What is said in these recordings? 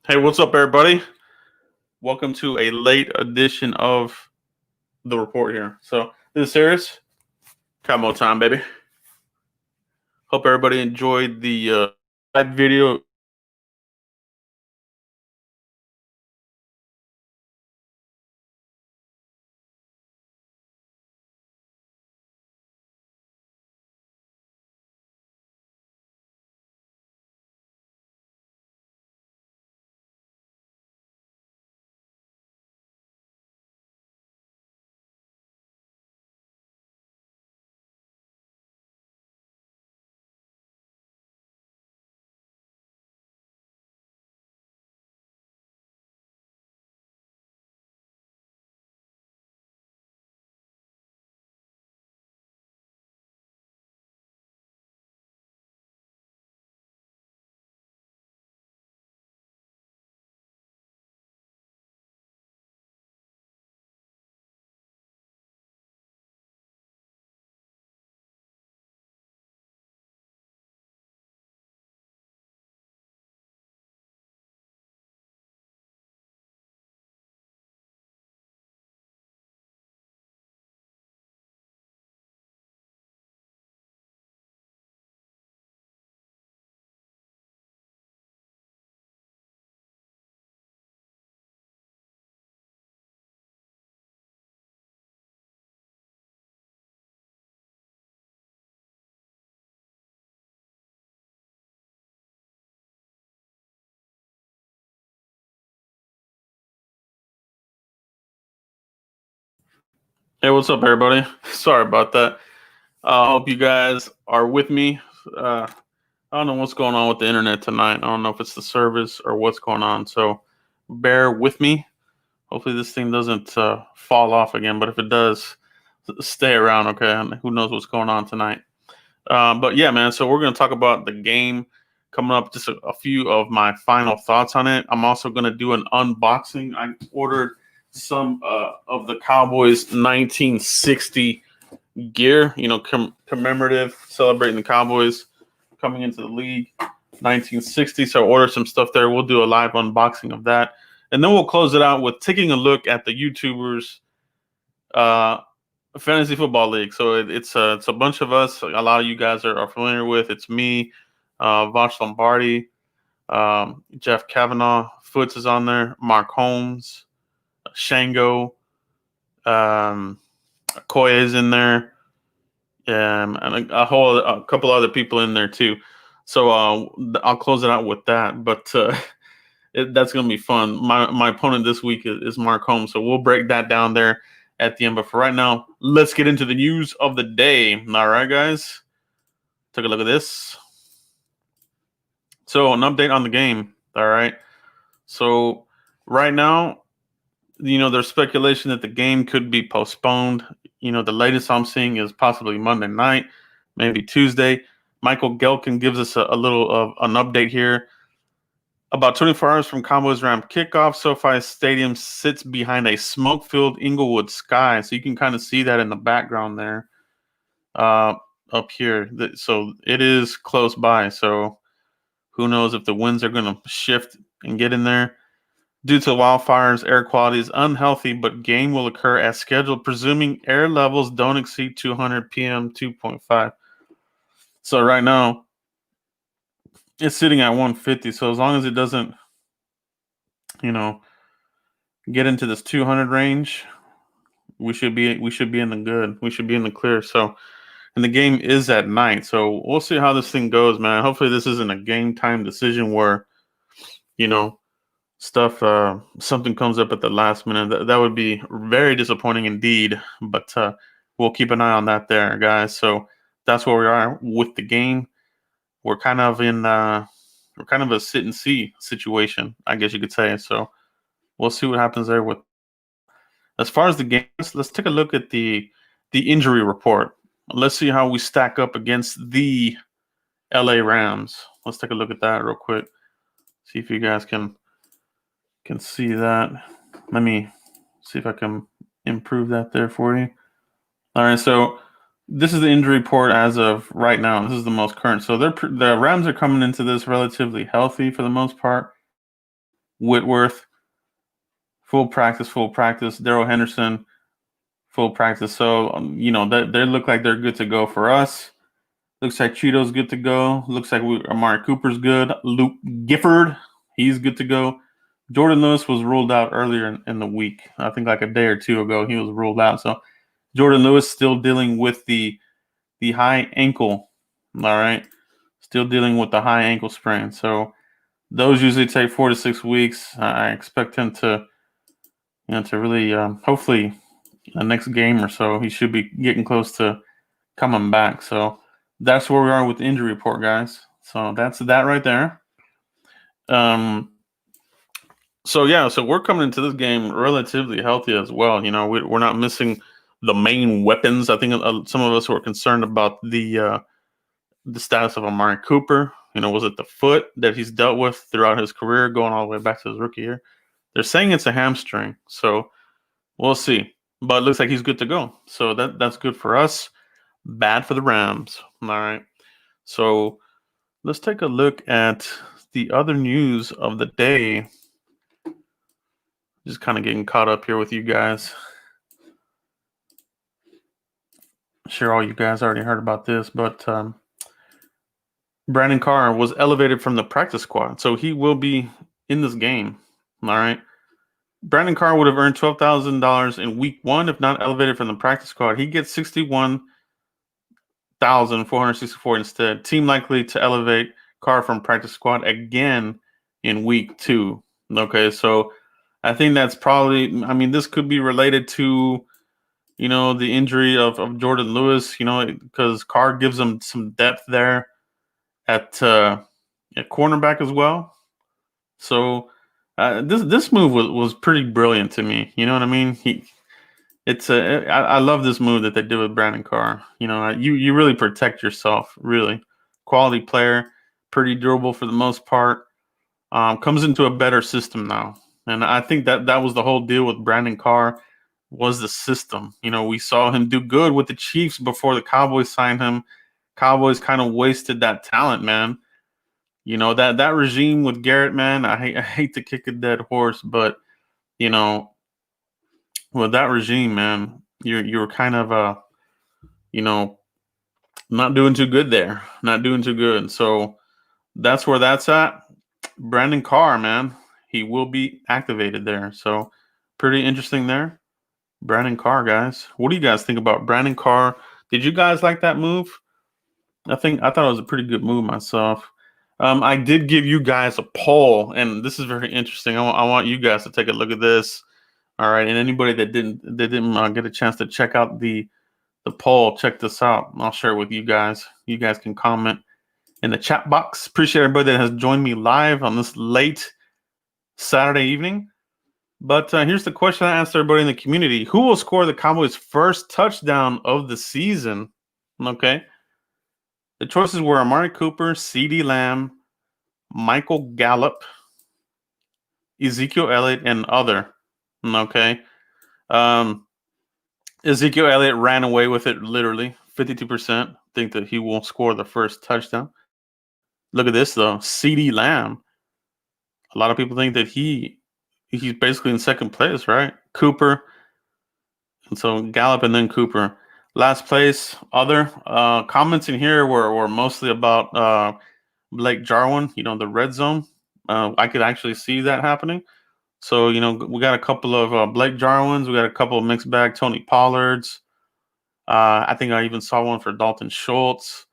Hey, what's up, everybody? Welcome to a late edition of the report here. So, this is serious. Camo time, baby. Hope everybody enjoyed the live video. Hey, what's up, everybody? Sorry about that. I hope you guys are with me. I don't know what's going on with the internet tonight. I don't know if it's the service or what's going on. So, bear with me. Hopefully, this thing doesn't fall off again. But if it does, stay around, okay? And who knows what's going on tonight? But yeah, man. So we're gonna talk about the game coming up. Just a few of my final thoughts on it. I'm also gonna do an unboxing. I ordered some of the Cowboys 1960 gear. Commemorative, celebrating the Cowboys coming into the league 1960. So I ordered some stuff there. We'll do a live unboxing of that, and then we'll close it out with taking a look at the YouTubers. Fantasy football league. So it's a bunch of us. A lot of you guys are familiar with. It's me, Vosh Lombardi, Jeff Kavanaugh, Foots is on there, Mark Holmes, Shango, um, Koya is in there, and a couple other people in there too. So I'll close it out with that. But that's gonna be fun. My opponent this week is Mark Holmes, so we'll break that down there at the end. But for right now, let's get into the news of the day. All right, guys, take a look at this. So an update on the game. All right. So right now, there's speculation that the game could be postponed. The latest I'm seeing is possibly Monday night, maybe Tuesday. Michael Gelkin gives us a little of an update here. About 24 hours from Cowboys Ram kickoff, SoFi Stadium sits behind a smoke-filled Inglewood sky. So you can kind of see that in the background there up here. So it is close by. So who knows if the winds are going to shift and get in there. Due to wildfires, air quality is unhealthy, but game will occur as scheduled, presuming air levels don't exceed 200 PM 2.5. So right now, it's sitting at 150. So as long as it doesn't, you know, get into this 200 range, we should be in the good. We should be in the clear. So, and the game is at night. So we'll see how this thing goes, man. Hopefully this isn't a game time decision where, you know, something comes up at the last minute. That would be very disappointing indeed. But we'll keep an eye on that there, guys. So that's where we are with the game. We're kind of a sit and see situation, I guess you could say. So we'll see what happens there. With as far as the games, let's take a look at the injury report. Let's see how we stack up against the LA Rams. Let's take a look at that real quick. See if you guys can see that. Let me see if I can improve that there for you. All right, so this is the injury report as of right now. This is the most current. So the Rams are coming into this relatively healthy for the most part. Whitworth, full practice. Daryl Henderson, full practice. So they look like they're good to go for us. Looks like Cheeto's good to go. Looks like Amari Cooper's good. Luke Gifford, he's good to go. Jordan Lewis was ruled out earlier in the week. I think like a day or two ago, he was ruled out. So Jordan Lewis still dealing with the high ankle. All right, still dealing with the high ankle sprain. So those usually take 4 to 6 weeks. I expect him to really hopefully the next game or so he should be getting close to coming back. So that's where we are with the injury report, guys. So that's that right there. So we're coming into this game relatively healthy as well. We're not missing the main weapons. I think some of us were concerned about the status of Amari Cooper. Was it the foot that he's dealt with throughout his career, going all the way back to his rookie year? They're saying it's a hamstring, so we'll see. But it looks like he's good to go. So that's good for us. Bad for the Rams. All right. So let's take a look at the other news of the day. Just kind of getting caught up here with you guys. I'm sure all you guys already heard about this, but Brandon Carr was elevated from the practice squad, so he will be in this game. All right. Brandon Carr would have earned $12,000 in week 1 if not elevated from the practice squad. He gets $61,464 instead. Team likely to elevate Carr from practice squad again in week 2. Okay, so I think that's probably. I mean, this could be related to the injury of Jordan Lewis. Because Carr gives him some depth there at cornerback as well. So this move was pretty brilliant to me. You know what I mean? I love this move that they did with Brandon Carr. You really protect yourself. Really, quality player, pretty durable for the most part. Comes into a better system now, and I think that was the whole deal with Brandon Carr was the system. We saw him do good with the Chiefs before the Cowboys signed him. Cowboys kind of wasted that talent, man. That regime with Garrett, man. I hate to kick a dead horse, but with that regime, man, you're kind of not doing too good there. Not doing too good. So that's where that's at. Brandon Carr, man, he will be activated there. So pretty interesting there. Brandon Carr, guys. What do you guys think about Brandon Carr? Did you guys like that move? I thought it was a pretty good move myself. I did give you guys a poll, and this is very interesting. I want you guys to take a look at this. All right, and anybody that didn't get a chance to check out the poll, check this out. I'll share it with you guys. You guys can comment in the chat box. Appreciate everybody that has joined me live on this late Saturday evening. But here's the question I asked everybody in the community: who will score the Cowboys' first touchdown of the season? Okay. The choices were Amari Cooper, CeeDee Lamb, Michael Gallup, Ezekiel Elliott, and other. Okay. Ezekiel Elliott ran away with it literally. 52% think that he will score the first touchdown. Look at this, though. CeeDee Lamb. A lot of people think that he's basically in second place, right? Cooper. And so Gallup and then Cooper. Last place, other. Comments in here were mostly about Blake Jarwin, the red zone. I could actually see that happening. So, we got a couple of Blake Jarwins. We got a couple of mixed bag Tony Pollards. I think I even saw one for Dalton Schultz.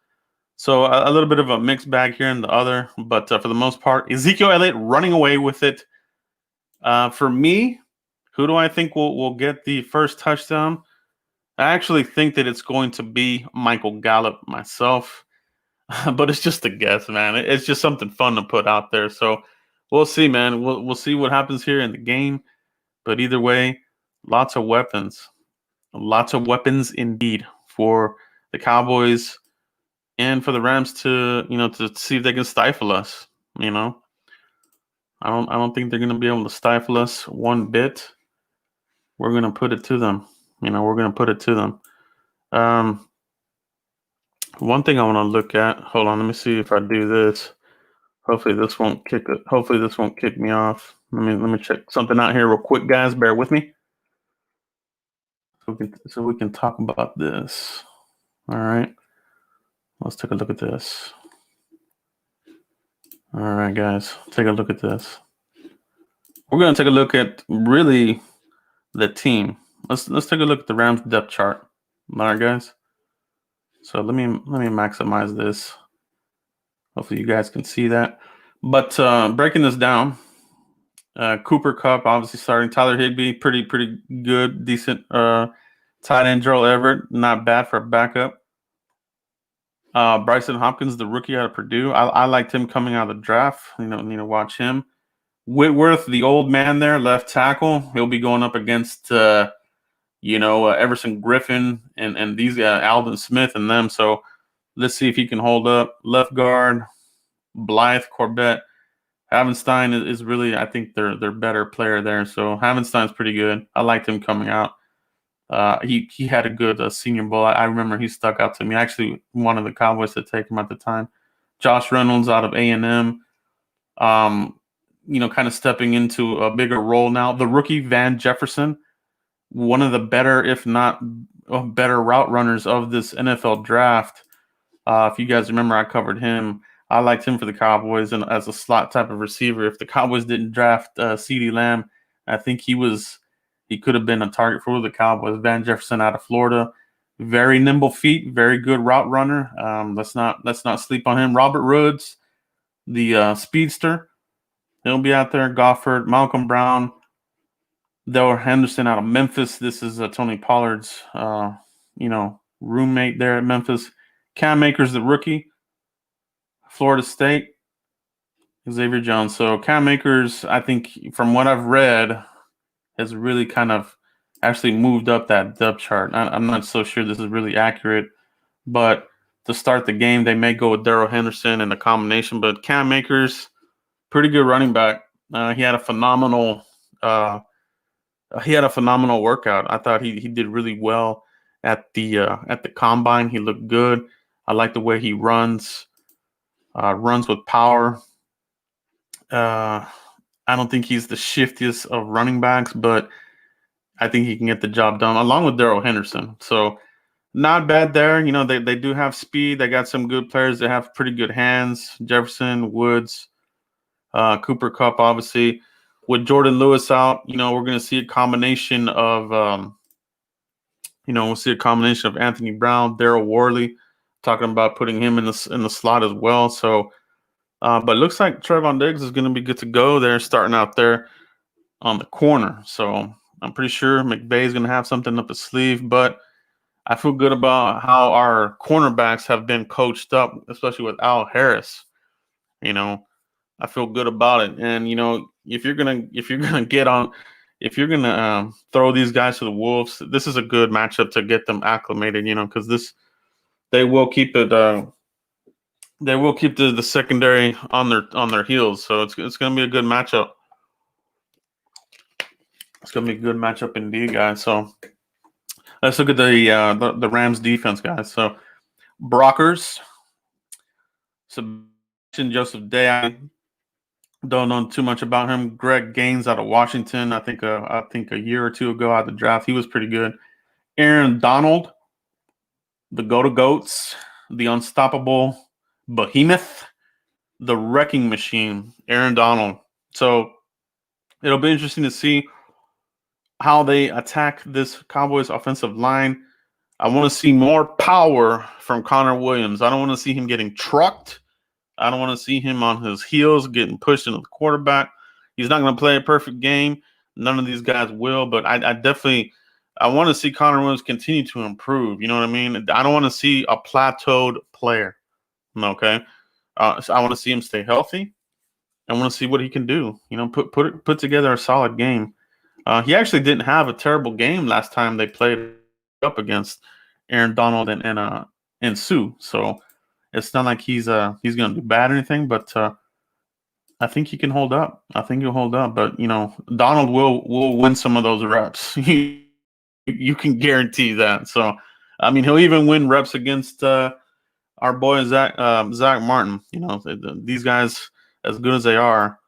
So a little bit of a mixed bag here in the other. But for the most part, Ezekiel Elliott running away with it. For me, who do I think will get the first touchdown? I actually think that it's going to be Michael Gallup myself. But it's just a guess, man. It's just something fun to put out there. So we'll see, man. We'll see what happens here in the game. But either way, lots of weapons. Lots of weapons indeed for the Cowboys and for the Rams to see if they can stifle us. I don't think they're going to be able to stifle us one bit. We're going to put it to them. We're going to put it to them. One thing I want to look at. Hold on, let me see if I do this. Hopefully this won't kick me off. Let me check something out here real quick, guys. Bear with me, so we can talk about this. All right, let's take a look at this. All right, guys, take a look at this. We're gonna take a look at really the team. Let's take a look at the Rams depth chart. All right, guys. So let me maximize this. Hopefully you guys can see that. But breaking this down, Cooper Kupp obviously starting. Tyler Higbee, pretty good, decent. Tight end Joel Everett, not bad for a backup. Bryson Hopkins, the rookie out of Purdue. I liked him coming out of the draft. Watch him. Whitworth, the old man there, left tackle. He'll be going up against Everson Griffin and these Alvin Smith and them. So let's see if he can hold up. Left guard, Blythe, Corbett. Havenstein is really, I think, their better player there. So Havenstein's pretty good. I liked him coming out. He had a good Senior Bowl. I remember he stuck out to me. Actually, one of the Cowboys to take him at the time. Josh Reynolds out of A&M. Kind of stepping into a bigger role now. The rookie Van Jefferson, one of the better, if not better, route runners of this NFL draft. If you guys remember, I covered him. I liked him for the Cowboys and as a slot type of receiver. If the Cowboys didn't draft CeeDee Lamb, I think he could have been a target for the Cowboys. Van Jefferson out of Florida, very nimble feet, very good route runner. Let's not sleep on him. Robert Woods, the speedster, he'll be out there. Gofford, Malcolm Brown, Dale Henderson out of Memphis. This is Tony Pollard's roommate there at Memphis. Cam Akers, the rookie, Florida State. Xavier Jones. So Cam Akers, I think from what I've read, has really kind of actually moved up that depth chart. I'm not so sure this is really accurate, but to start the game, they may go with Darrell Henderson in the combination. But Cam Akers, pretty good running back. He had a phenomenal workout. I thought he did really well at the combine. He looked good. I like the way he runs with power. I don't think he's the shiftiest of running backs, but I think he can get the job done along with Darrell Henderson. So not bad there. They do have speed. They got some good players that have pretty good hands. Jefferson, Woods, Cooper Kupp, obviously. With Jordan Lewis out, we're going to see a combination of, Anthony Brown, Daryl Worley, talking about putting him in the slot as well. So, but it looks like Trevon Diggs is going to be good to go. They're starting out there on the corner. So I'm pretty sure McVay is going to have something up his sleeve. But I feel good about how our cornerbacks have been coached up, especially with Al Harris. I feel good about it. And if you're gonna throw these guys to the wolves, this is a good matchup to get them acclimated. Because they will keep it. They will keep the secondary on their heels. So it's gonna be a good matchup. It's gonna be a good matchup indeed, guys. So let's look at the Rams defense, guys. So Brockers, Sebastian Joseph Day. I don't know too much about him. Greg Gaines out of Washington. I think a year or two ago out of the draft, he was pretty good. Aaron Donald, the Goats, the unstoppable behemoth, the wrecking machine, Aaron Donald. So it'll be interesting to see how they attack this Cowboys offensive line. I want to see more power from Connor Williams. I don't want to see him getting trucked. I don't want to see him on his heels getting pushed into the quarterback. He's not going to play a perfect game. None of these guys will, but I want to see Connor Williams continue to improve. You know what I mean? I don't want to see a plateaued player. Okay. So I want to see him stay healthy. I want to see what he can do. Put together a solid game. He actually didn't have a terrible game last time they played up against Aaron Donald and Sue. So it's not like he's going to do bad or anything, but I think he can hold up. I think he'll hold up. But Donald will win some of those reps. You can guarantee that. So he'll even win reps against our boy Zach Martin. These guys, as good as they are,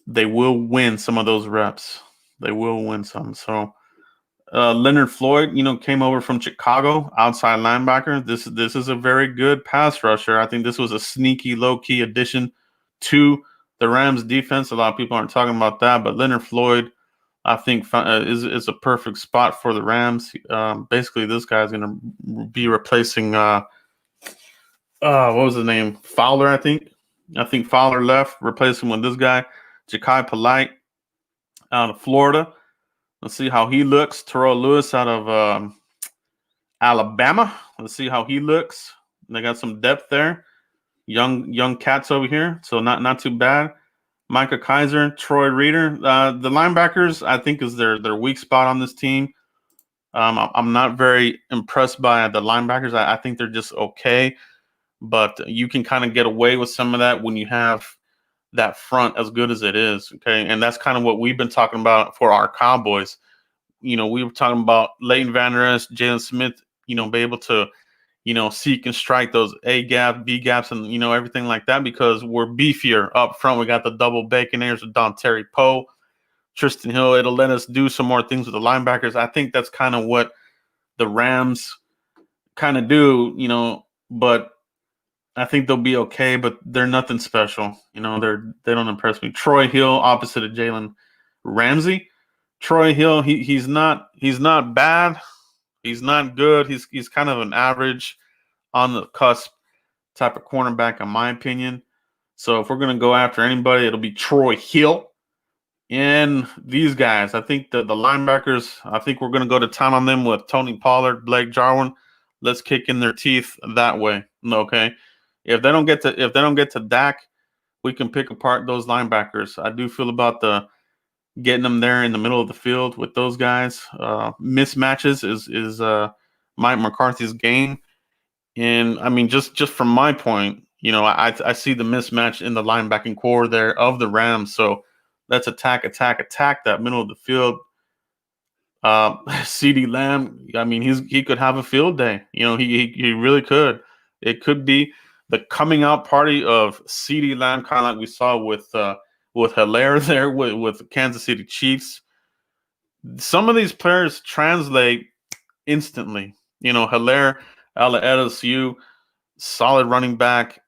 they will win some of those reps. They will win some. So Leonard Floyd, came over from Chicago, outside linebacker. This is a very good pass rusher. I think this was a sneaky, low key addition to the Rams defense. A lot of people aren't talking about that, but Leonard Floyd, I think, is a perfect spot for the Rams. Basically, this guy's going to be replacing what was his name? Fowler, I think. I think Fowler left, replacing with this guy, Ja'Kai Polite, out of Florida. Let's see how he looks. Terrell Lewis out of Alabama. Let's see how he looks. They got some depth there. Young cats over here, so not too bad. Micah Kaiser, Troy Reader. The linebackers, I think, is their weak spot on this team. I'm not very impressed by the linebackers. I think they're just okay, but you can kind of get away with some of that when you have that front as good as it is, okay? And that's kind of what we've been talking about for our Cowboys. We were talking about Leighton Vander Esch, Jalen Smith, be able to, seek and strike those A gaps, B gaps, and, everything like that because we're beefier up front. We got the double baconers with Dontari Poe, Tristan Hill. It'll let us do some more things with the linebackers. I think that's kind of what the Rams kind of do, but I think they'll be okay, but they're nothing special. They don't impress me. Troy Hill, opposite of Jalen Ramsey. Troy Hill, he's not bad. He's not good. He's kind of an average, on the cusp type of cornerback, in my opinion. So if we're gonna go after anybody, it'll be Troy Hill. And these guys, I think the linebackers, I think we're gonna go to town on them with Tony Pollard, Blake Jarwin. Let's kick in their teeth that way. Okay. If they don't get to Dak, we can pick apart those linebackers. I do feel about getting them there in the middle of the field with those guys. Mismatches is Mike McCarthy's game, and I mean just from my point, I see the mismatch in the linebacking core there of the Rams. So let's attack that middle of the field. CeeDee Lamb, I mean he could have a field day. He really could. It could be the coming out party of CeeDee Lamb, kind of like we saw with Hilaire there with Kansas City Chiefs. Some of these players translate instantly. Hilaire out of LSU, solid running back.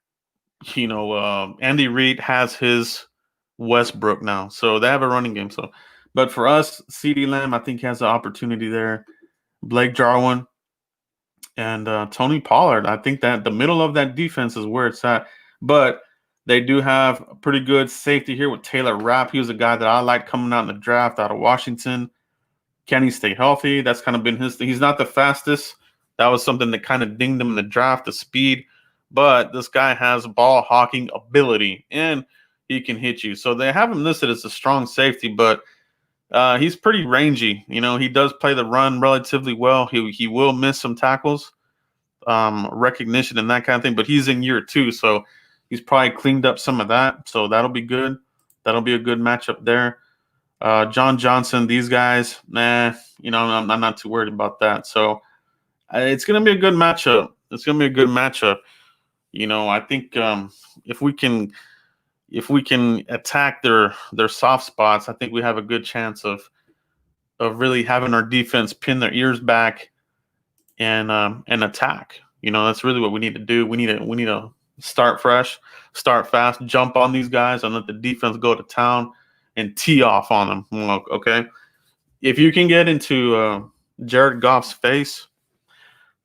Andy Reid has his Westbrook now, so they have a running game. So, but for us, CeeDee Lamb, I think has an opportunity there. Blake Jarwin and Tony Pollard. I think that the middle of that defense is where it's at. But they do have a pretty good safety here with Taylor Rapp. He was a guy that I liked coming out in the draft out of Washington. Can he stay healthy? That's kind of been his thing. He's not the fastest. That was something that kind of dinged him in the draft, the speed. But this guy has ball hawking ability, and he can hit you. So they have him listed as a strong safety, but he's pretty rangy. He does play the run relatively well. He will miss some tackles, recognition and that kind of thing, but he's in year 2, so he's probably cleaned up some of that. So that'll be good. That'll be a good matchup there. John Johnson, these guys, I'm not too worried about that. So it's going to be a good matchup. I think if we can attack their soft spots, I think we have a good chance of really having our defense pin their ears back and attack. That's really what we need to do. We need to start fresh, start fast, jump on these guys, and let the defense go to town and tee off on them. Okay, if you can get into Jared Goff's face,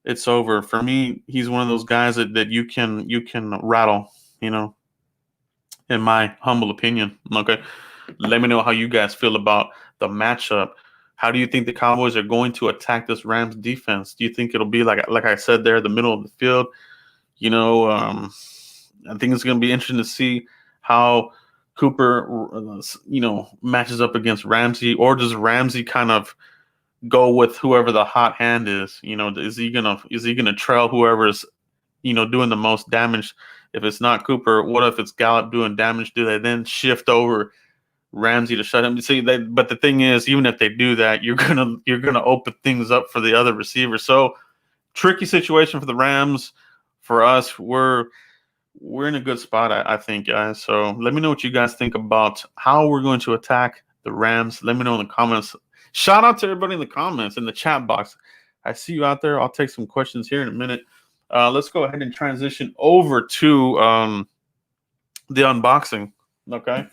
it's over. For me, he's one of those guys that you can rattle. In my humble opinion. Okay, let me know how you guys feel about the matchup. How do you think the Cowboys are going to attack this Rams defense? Do you think it'll be like I said there, the middle of the field? I think it's going to be interesting to see how Cooper, matches up against Ramsey, or does Ramsey kind of go with whoever the hot hand is? Is he gonna trail whoever's doing the most damage? If it's not Cooper, what if it's Gallup doing damage? Do they then shift over Ramsey to shut him? But the thing is, even if they do that, you're gonna open things up for the other receivers. So tricky situation for the Rams. For us, we're we're in a good spot, I think, guys. So let me know what you guys think about how we're going to attack the Rams. Let me know in the comments. Shout out to everybody in the comments, in the chat box. I see you out there. I'll take some questions here in a minute. Let's go ahead and transition over to the unboxing. Okay.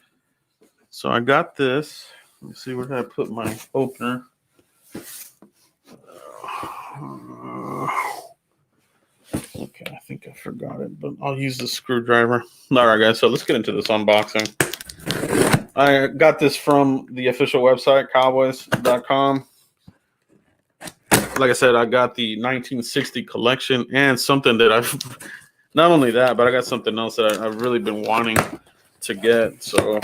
So I got this. Let me see, where did I put my opener? Okay, I think I forgot it, but I'll use the screwdriver. All right, guys, so let's get into this unboxing. I got this from the official website, Cowboys.com. Like I said, I got the 1960 collection and something that I've, not only that, but I got something else that I've really been wanting to get. So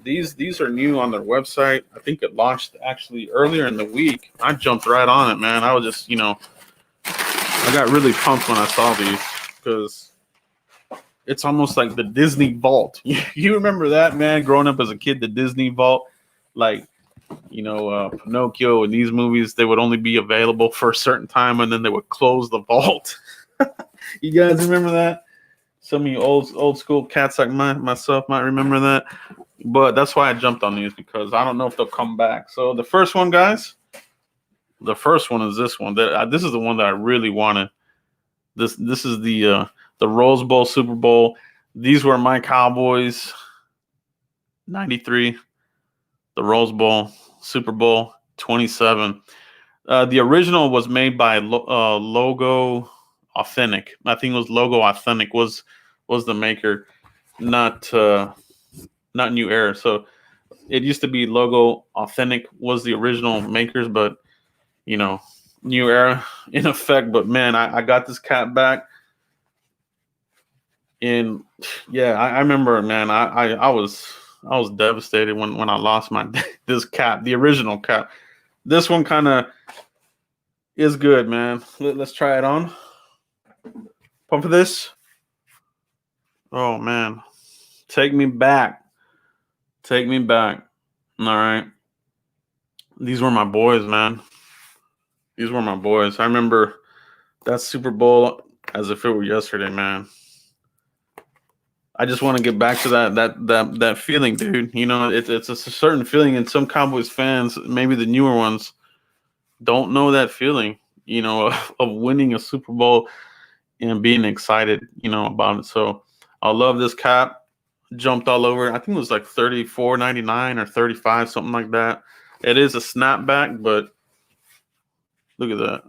these are new on their website. I think it launched actually earlier in the week. I jumped right on it, man. I was just, I got really pumped when I saw these because it's almost like the Disney Vault. You remember that, man? Growing up as a kid, the Disney Vault, like, Pinocchio and these movies, they would only be available for a certain time and then they would close the vault. You guys remember that? Some of you old school cats like myself might remember that. But that's why I jumped on these, because I don't know if they'll come back. So the first one, guys, the first one is this one. This is the one that I really wanted. This is the Rose Bowl, Super Bowl. These were my Cowboys. 93, the Rose Bowl, Super Bowl 27. The original was made by Logo Authentic. I think it was Logo Authentic was the maker, not New Era. So it used to be Logo Authentic was the original makers, but New Era in effect. But man, I got this cap back, and yeah, I remember, man. I was devastated when I lost this cap, the original cap. This one kind of is good, man. Let's try it on. Pump for this. Oh man, take me back. Take me back. All right. These were my boys, man. These were my boys. I remember that Super Bowl as if it were yesterday, man. I just want to get back to that feeling, dude. It's a certain feeling, and some Cowboys fans, maybe the newer ones, don't know that feeling, of winning a Super Bowl and being excited, about it. So I love this cap. Jumped all over. I think it was like $34.99 or $35, something like that. It is a snapback, but look at that.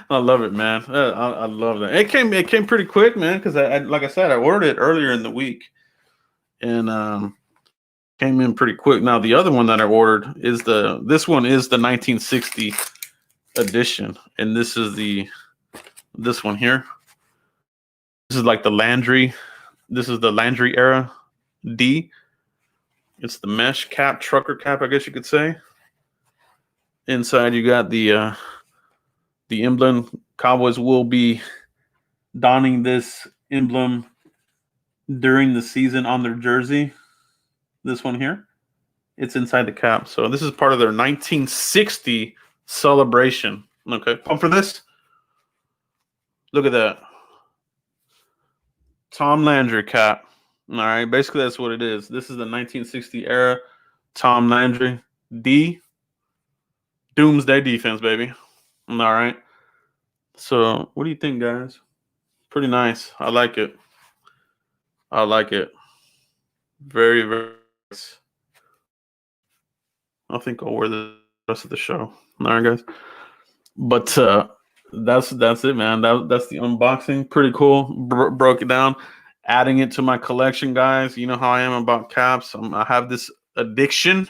I love it, man. I love that. It came pretty quick, man, because I like I said, I ordered it earlier in the week, and came in pretty quick. Now the other one that I ordered is this one is the 1960 edition, and this one here. This is like the Landry. This is the Landry era D. It's the mesh cap, trucker cap, I guess you could say. Inside you got the emblem. Cowboys will be donning this emblem during the season on their jersey. This one here. It's inside the cap. So this is part of their 1960 celebration. Okay, pump for this. Look at that. Tom Landry cap. All right, basically that's what it is. This is the 1960 era Tom Landry D. Doomsday defense, baby. All right. So what do you think, guys? Pretty nice. I like it. I like it. Very, very nice. I think I'll wear the rest of the show. All right, guys. But that's it, man. That's the unboxing. Pretty cool. Broke it down, adding it to my collection, guys. You know how I am about caps. I have this addiction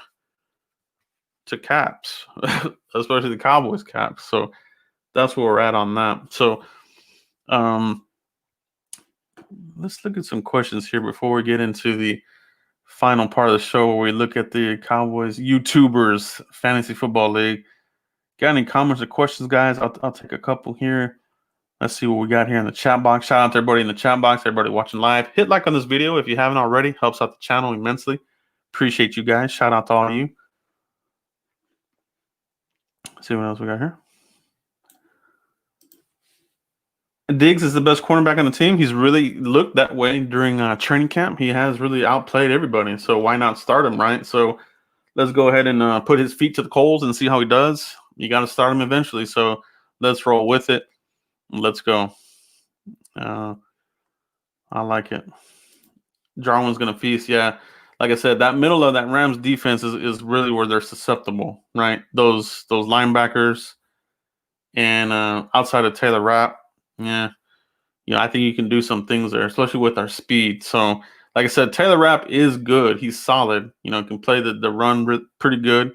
to caps, especially the Cowboys caps. So that's where we're at on that. So let's look at some questions here before we get into the final part of the show, where we look at the Cowboys YouTubers Fantasy Football League. Got any comments or questions, guys? I'll take a couple here. Let's see what we got here in the chat box. Shout out to everybody in the chat box, everybody watching live. Hit like on this video if you haven't already. Helps out the channel immensely. Appreciate you guys. Shout out to all of you. Let's see what else we got here. Diggs is the best cornerback on the team. He's really looked that way during training camp. He has really outplayed everybody. So why not start him, right? So let's go ahead and put his feet to the coals and see how he does. You got to start him eventually. So let's roll with it. Let's go. I like it. Jarwin's going to feast. Yeah. Like I said, that middle of that Rams defense is really where they're susceptible, right? Those linebackers and outside of Taylor Rapp, yeah. I think you can do some things there, especially with our speed. So, like I said, Taylor Rapp is good. He's solid. Can play the run pretty good,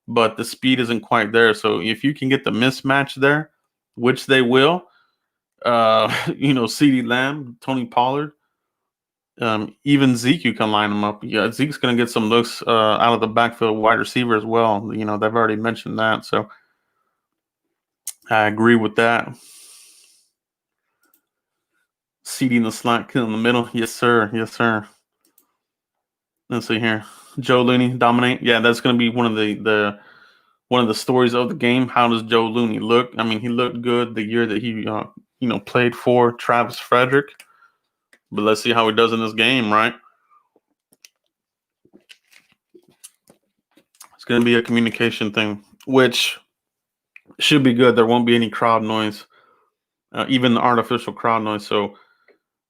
but the speed isn't quite there. So, if you can get the mismatch there, which they will, CeeDee Lamb, Tony Pollard, even Zeke, you can line them up. Yeah, Zeke's going to get some looks out of the backfield wide receiver as well. They've already mentioned that. So, I agree with that. CD in the slot, kill in the middle. Yes, sir. Yes, sir. Let's see here. Joe Looney dominate. Yeah, that's going to be one of the stories of the game. How does Joe Looney look? I mean, he looked good the year that he played for Travis Frederick. But let's see how he does in this game, right? It's going to be a communication thing, which should be good. There won't be any crowd noise, even the artificial crowd noise. So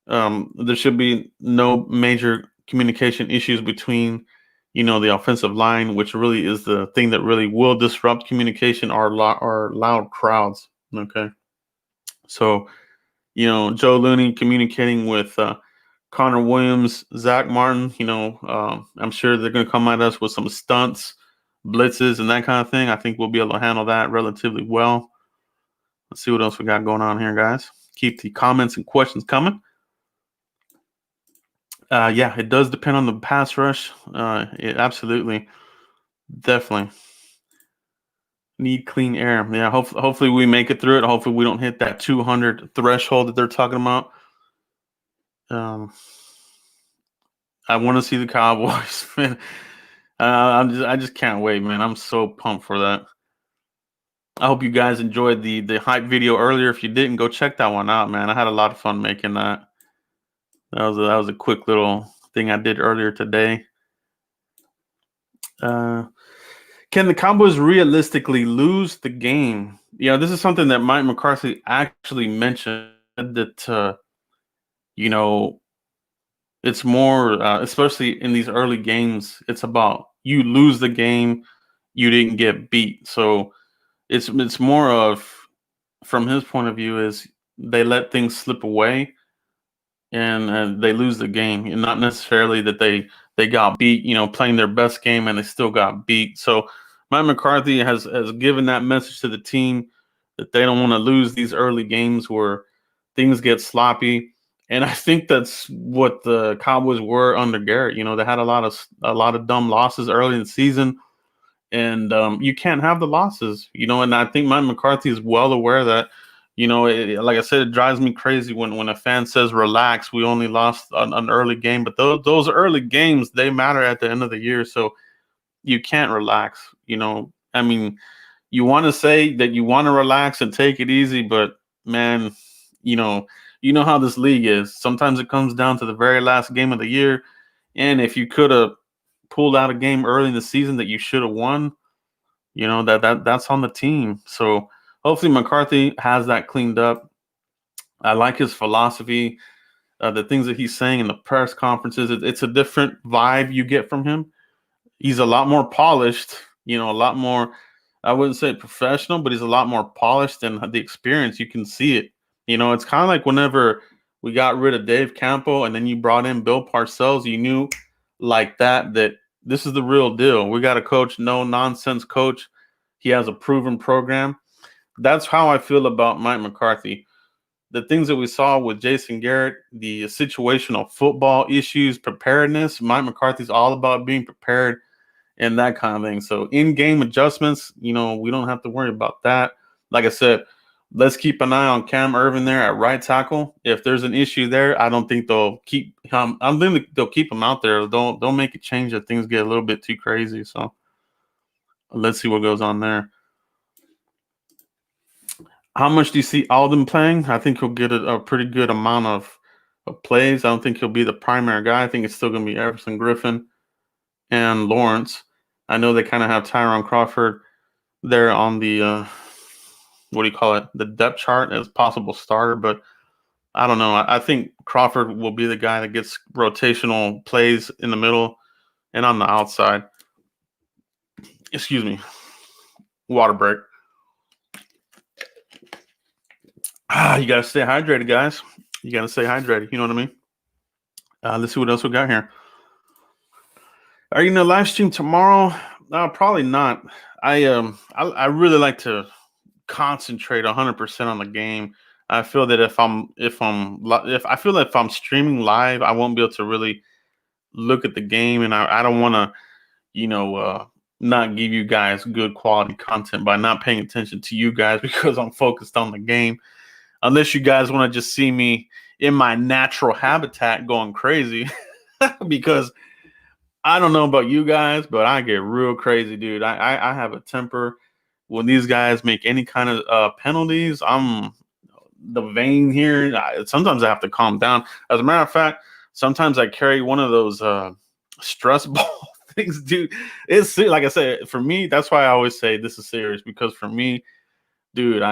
there should be no major communication issues between, the offensive line, which really is the thing that really will disrupt communication, are loud crowds. Okay. So, Joe Looney communicating with Connor Williams, Zach Martin, I'm sure they're going to come at us with some stunts, blitzes, and that kind of thing. I think we'll be able to handle that relatively well. Let's see what else we got going on here, guys. Keep the comments and questions coming. Yeah, it does depend on the pass rush. It absolutely, definitely need clean air. Yeah, hopefully we make it through it. Hopefully we don't hit that 200 threshold that they're talking about. I want to see the Cowboys, man. I just can't wait, man. I'm so pumped for that. I hope you guys enjoyed the hype video earlier. If you didn't, go check that one out, man. I had a lot of fun making that. That was a quick little thing I did earlier today. Can the Cowboys realistically lose the game? This is something that Mike McCarthy actually mentioned, that it's more, especially in these early games, it's about you lose the game, you didn't get beat. So it's more of, from his point of view, is they let things slip away and they lose the game, and not necessarily that they got beat, playing their best game and they still got beat. So Mike McCarthy has given that message to the team that they don't want to lose these early games where things get sloppy. And I think that's what the Cowboys were under Garrett. They had a lot of dumb losses early in the season, and you can't have the losses. And I think Mike McCarthy is well aware of that. Like I said, it drives me crazy when a fan says, relax, we only lost an early game. But those early games, they matter at the end of the year. So you can't relax. I mean, you want to say that you want to relax and take it easy, but man, you know how this league is. Sometimes it comes down to the very last game of the year. And if you could have pulled out a game early in the season that you should have won, that's on the team. So hopefully McCarthy has that cleaned up. I like his philosophy, the things that he's saying in the press conferences. It's a different vibe you get from him. He's a lot more polished, a lot more, I wouldn't say professional, but he's a lot more polished, and the experience, you can see it. It's kind of like whenever we got rid of Dave Campo and then you brought in Bill Parcells, you knew like that this is the real deal. We got a coach, no nonsense coach. He has a proven program. That's how I feel about Mike McCarthy. The things that we saw with Jason Garrett, the situational football issues, preparedness, Mike McCarthy's all about being prepared and that kind of thing. So in-game adjustments, we don't have to worry about that. Like I said, let's keep an eye on Cam Irvin there at right tackle. If there's an issue there, I don't think they'll keep him. I think they'll keep him out there. Don't make a change if things get a little bit too crazy. So let's see what goes on there. How much do you see Alden playing? I think he'll get a pretty good amount of plays. I don't think he'll be the primary guy. I think it's still going to be Everson Griffin and Lawrence. I know they kind of have Tyron Crawford there on the what do you call it? The depth chart as possible starter, but I don't know. I think Crawford will be the guy that gets rotational plays in the middle and on the outside. Excuse me. Water break. You gotta stay hydrated, guys. You gotta stay hydrated. You know what I mean? Let's see what else we got here. Are you gonna live stream tomorrow? Probably not. I really like to concentrate 100% on the game. I feel that if I feel that if I'm streaming live, I won't be able to really look at the game, and I don't want to, you know, not give you guys good quality content by not paying attention to you guys because I'm focused on the game. Unless you guys want to just see me in my natural habitat going crazy, because I don't know about you guys, but I get real crazy, dude. I have a temper. When these guys make any kind of penalties, I'm the vein here. Sometimes I have to calm down. As a matter of fact, sometimes I carry one of those stress ball things, dude. It's like I said, for me, that's why I always say this is serious, because for me, dude,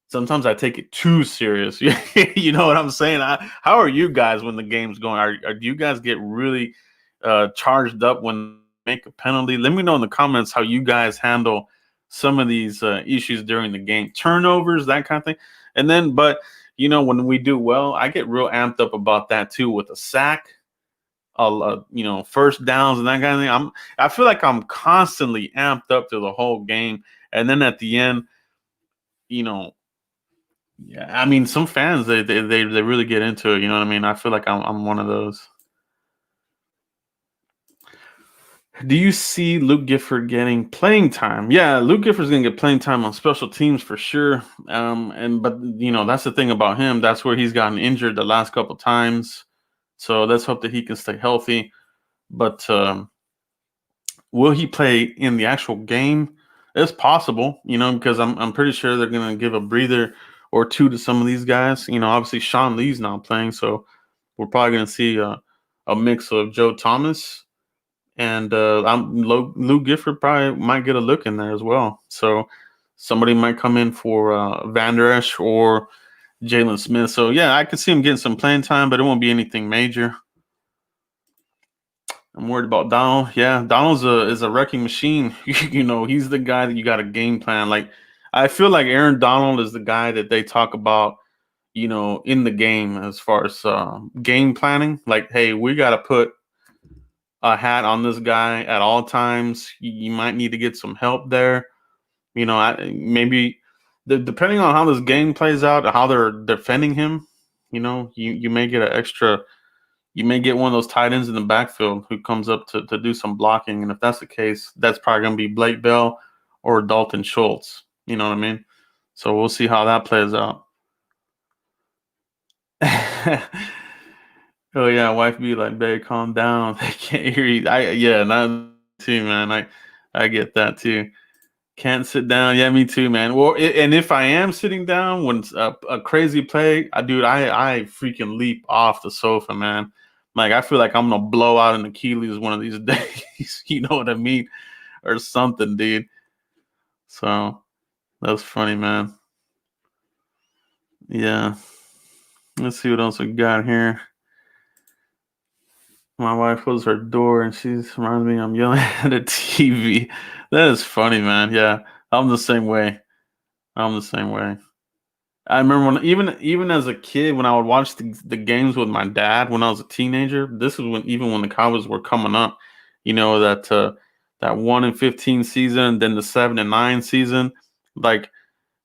sometimes I take it too serious. You know what I'm saying? How are you guys when the game's going? Do you guys get really charged up when you make a penalty? Let me know in the comments how you guys handle some of these issues during the game, turnovers, that kind of thing. And then, but when we do well, I get real amped up about that too, with a sack, first downs and that kind of thing. I feel like I'm constantly amped up through the whole game, and then at the end, yeah, I mean, some fans they really get into it. You know what I mean? I feel like I'm one of those. Do you see Luke Gifford getting playing time? Yeah, Luke Gifford's gonna get playing time on special teams for sure. But that's the thing about him. That's where he's gotten injured the last couple times. So let's hope that he can stay healthy. But will he play in the actual game? It's possible, because I'm pretty sure they're gonna give a breather or two to some of these guys. Obviously Sean Lee's not playing, so we're probably gonna see a mix of Joe Thomas. And Luke Gifford probably might get a look in there as well. So somebody might come in for Van Der Esch or Jalen Smith. So yeah, I could see him getting some playing time, but it won't be anything major. I'm worried about Donald. Yeah, Donald is a wrecking machine. He's the guy that you got a game plan. Like, I feel like Aaron Donald is the guy that they talk about, in the game as far as game planning. Like, hey, we got to put a hat on this guy at all times. You might need to get some help there. Maybe depending on how this game plays out, how they're defending him, you may get an extra. You may get one of those tight ends in the backfield who comes up to do some blocking. And if that's the case, that's probably going to be Blake Bell or Dalton Schultz. You know what I mean? So we'll see how that plays out. Oh yeah, wife be like, babe, calm down. They can't hear you. Not too, man. I get that too. Can't sit down. Yeah, me too, man. Well, and if I am sitting down when it's a crazy play, I freaking leap off the sofa, man. Like, I feel like I'm gonna blow out an Achilles one of these days. You know what I mean, or something, dude. So that's funny, man. Yeah. Let's see what else we got here. My wife closes her door and she reminds me I'm yelling at the TV. That is funny, man. Yeah, I'm the same way. I remember when even as a kid, when I would watch the games with my dad when I was a teenager. This is when the Cowboys were coming up. That 1-15 season, then the 7-9 season. Like,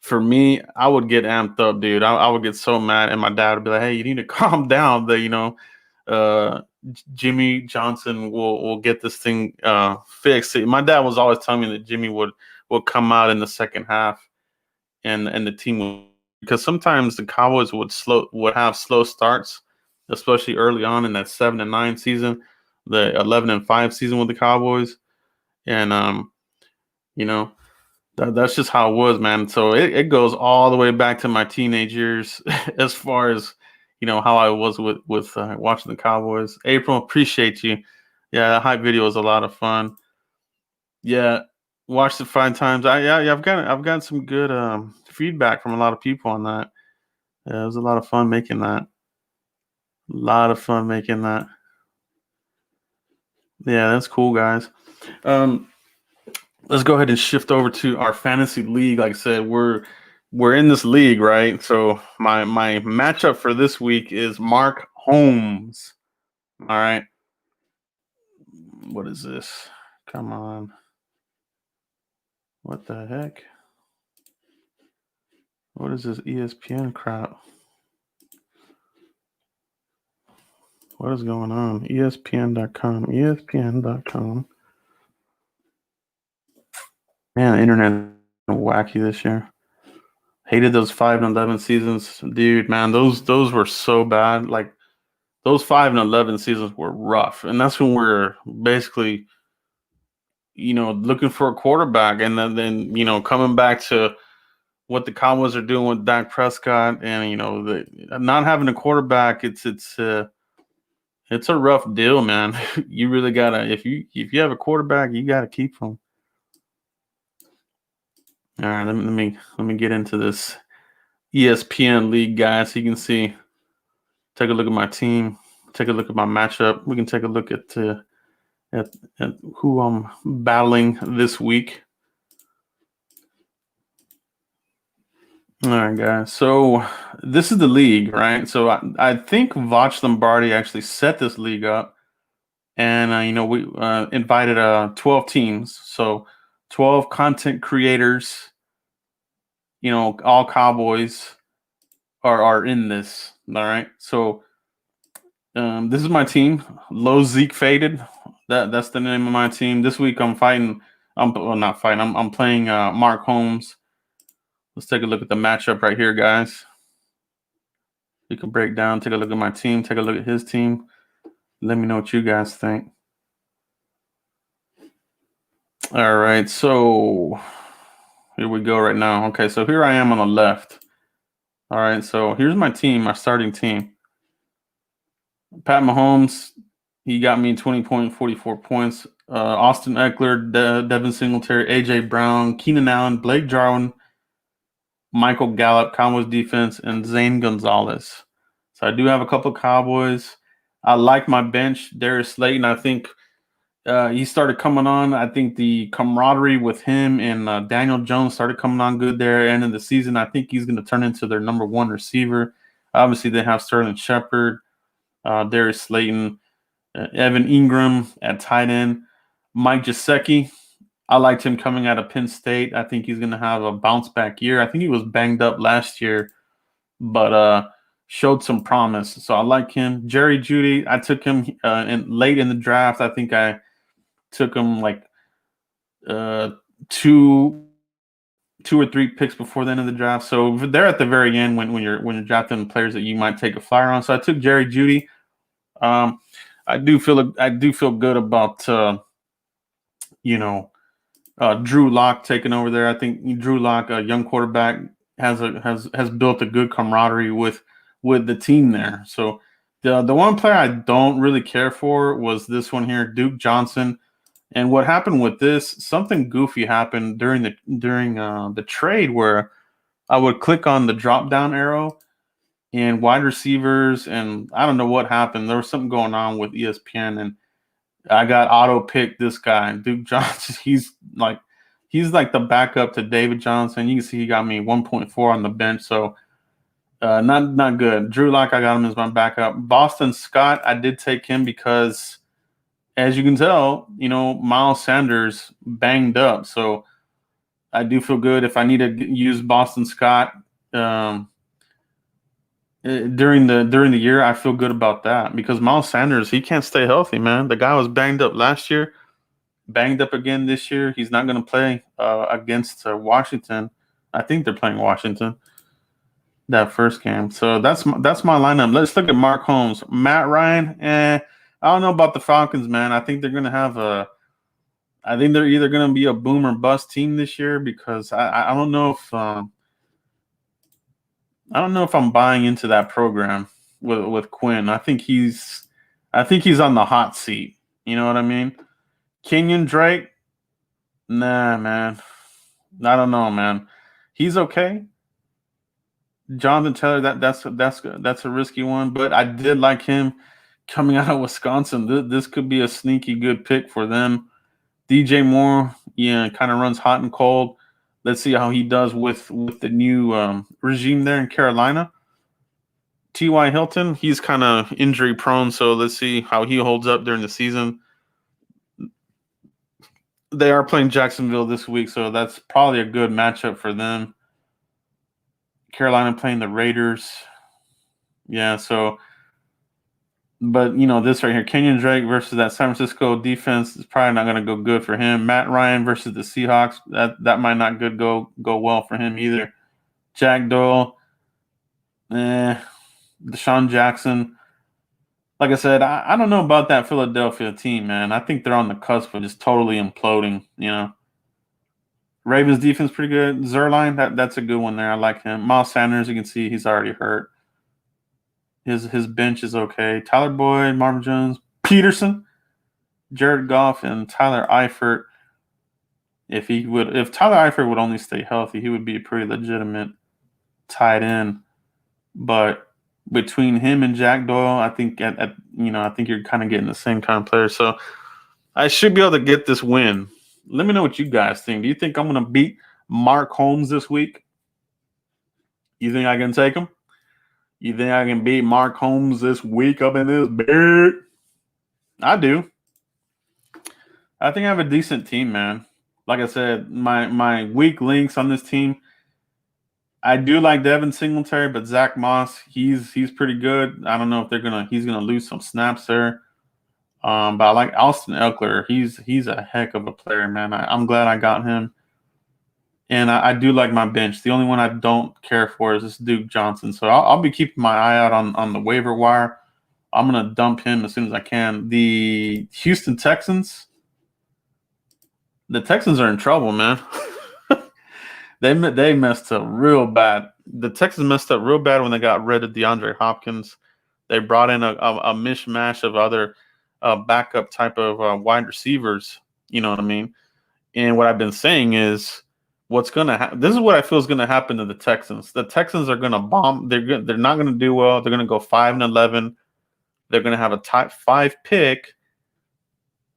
for me, I would get amped up, dude. I would get so mad, and my dad would be like, "Hey, you need to calm down." Jimmy Johnson will get this thing fixed. My dad was always telling me that Jimmy would come out in the second half, and the team would, because sometimes the Cowboys would have slow starts, especially early on in that 7-9 season, the 11-5 season with the Cowboys, and you know That's just how it was, man. So it goes all the way back to my teenage years, as far as how I was with watching the Cowboys. April, appreciate you. Yeah, that hype video was a lot of fun. Yeah, watched it 5 times. Yeah, I've gotten some good feedback from a lot of people on that. Yeah, it was a lot of fun making that. A lot of fun making that. Yeah, that's cool, guys. Um, let's go ahead and shift over to our fantasy league. Like I said, we're in this league, right? So my matchup for this week is Mark Holmes. All right. What is this? Come on. What the heck? What is this ESPN crap? What is going on? ESPN.com. ESPN.com. Man, the internet wacky this year. Hated those 5-11 seasons, dude. Man, those were so bad. Like those 5-11 seasons were rough, and that's when we're basically, looking for a quarterback, and then coming back to what the Cowboys are doing with Dak Prescott, and not having a quarterback. It's a rough deal, man. You really gotta if you have a quarterback, you gotta keep him. All right, let me get into this ESPN league, guys. So you can see, take a look at my team, take a look at my matchup. We can take a look at who I'm battling this week. All right, guys. So this is the league, right? So I think Voch Lombardi actually set this league up, and we invited 12 teams, so 12 content creators. All Cowboys are in this. All right. So this is my team. Low Zeke faded. That's the name of my team. This week I'm fighting. Not fighting. I'm playing Mark Holmes. Let's take a look at the matchup right here, guys. You can break down. Take a look at my team. Take a look at his team. Let me know what you guys think. All right. So here we go right now. Okay. So here I am on the left. All right. So here's my team. My starting team. Pat Mahomes, he got me 20.44 points. Austin Eckler, Devin Singletary, AJ Brown, Keenan Allen, Blake Jarwin, Michael Gallup, Cowboys defense, and Zane Gonzalez. So I do have a couple of Cowboys. I like my bench. Darius Slayton, I think he started coming on. I think the camaraderie with him and Daniel Jones started coming on good there. End of the season, I think he's going to turn into their number one receiver. Obviously, they have Sterling Shepard, Darius Slayton, Evan Ingram at tight end, Mike Gesicki. I liked him coming out of Penn State. I think he's going to have a bounce back year. I think he was banged up last year, but showed some promise. So I like him. Jerry Jeudy, I took him late in the draft. I think I took him like two or three picks before the end of the draft. So they're at the very end when you're drafting players that you might take a flyer on. So I took Jerry Jeudy. I do feel good about Drew Lock taking over there. I think Drew Lock, a young quarterback, has built a good camaraderie with the team there. So the one player I don't really care for was this one here, Duke Johnson. And what happened with this? Something goofy happened during the trade where I would click on the drop down arrow and wide receivers, and I don't know what happened. There was something going on with ESPN, and I got auto picked this guy, Duke Johnson. He's like the backup to David Johnson. You can see he got me 1.4 on the bench, so not good. Drew Lock, I got him as my backup. Boston Scott, I did take him because, as you can tell, Miles Sanders banged up, so I do feel good if I need to use Boston Scott during the year. I feel good about that because Miles Sanders, he can't stay healthy, man. The guy was banged up last year, banged up again this year. He's not going to play against Washington. I think they're playing Washington that first game. So that's my lineup. Let's look at Mark Holmes. Matt Ryan, I don't know about the Falcons, man. I think they're going to have I think they're either going to be a boom or bust team this year because I don't know if I'm buying into that program with Quinn. I think he's on the hot seat. You know what I mean? Kenyon Drake, nah, man. I don't know, man. He's okay. Jonathan Taylor, that's a risky one, but I did like him coming out of Wisconsin. This could be a sneaky good pick for them. DJ Moore, yeah, kind of runs hot and cold. Let's see how he does with the new regime there in Carolina. T.Y. Hilton, he's kind of injury prone, so let's see how he holds up during the season. They are playing Jacksonville this week, so that's probably a good matchup for them. Carolina playing the Raiders. Yeah, so, but this right here, Kenyon Drake versus that San Francisco defense is probably not going to go good for him. Matt Ryan versus the Seahawks, that might not go well for him either. Jack Doyle, Deshaun Jackson. Like I said, I don't know about that Philadelphia team, man. I think they're on the cusp of just totally imploding, Ravens defense pretty good. Zerline, that's a good one there. I like him. Miles Sanders, you can see he's already hurt. His bench is okay. Tyler Boyd, Marvin Jones, Peterson, Jared Goff, and Tyler Eifert. If Tyler Eifert would only stay healthy, he would be a pretty legitimate tight end. But between him and Jack Doyle, I think I think you're kind of getting the same kind of player. So I should be able to get this win. Let me know what you guys think. Do you think I'm going to beat Mark Holmes this week? You think I can take him? You think I can beat Mark Holmes this week up in this bed? I do. I think I have a decent team, man. Like I said, my weak links on this team, I do like Devin Singletary, but Zach Moss, he's pretty good. I don't know if he's gonna lose some snaps there. But I like Austin Eckler. He's a heck of a player, man. I'm glad I got him. And I do like my bench. The only one I don't care for is this Duke Johnson. So I'll be keeping my eye out on the waiver wire. I'm gonna dump him as soon as I can. The Houston Texans. The Texans are in trouble, man. They messed up real bad. The Texans messed up real bad when they got rid of DeAndre Hopkins. They brought in a mishmash of other backup type of wide receivers. You know what I mean? And what I've been saying is, what's going to happen? This is what I feel is going to happen to the Texans. The Texans are going to bomb. They're not going to do well. They're going to go 5-11. They're going to have a top 5 pick.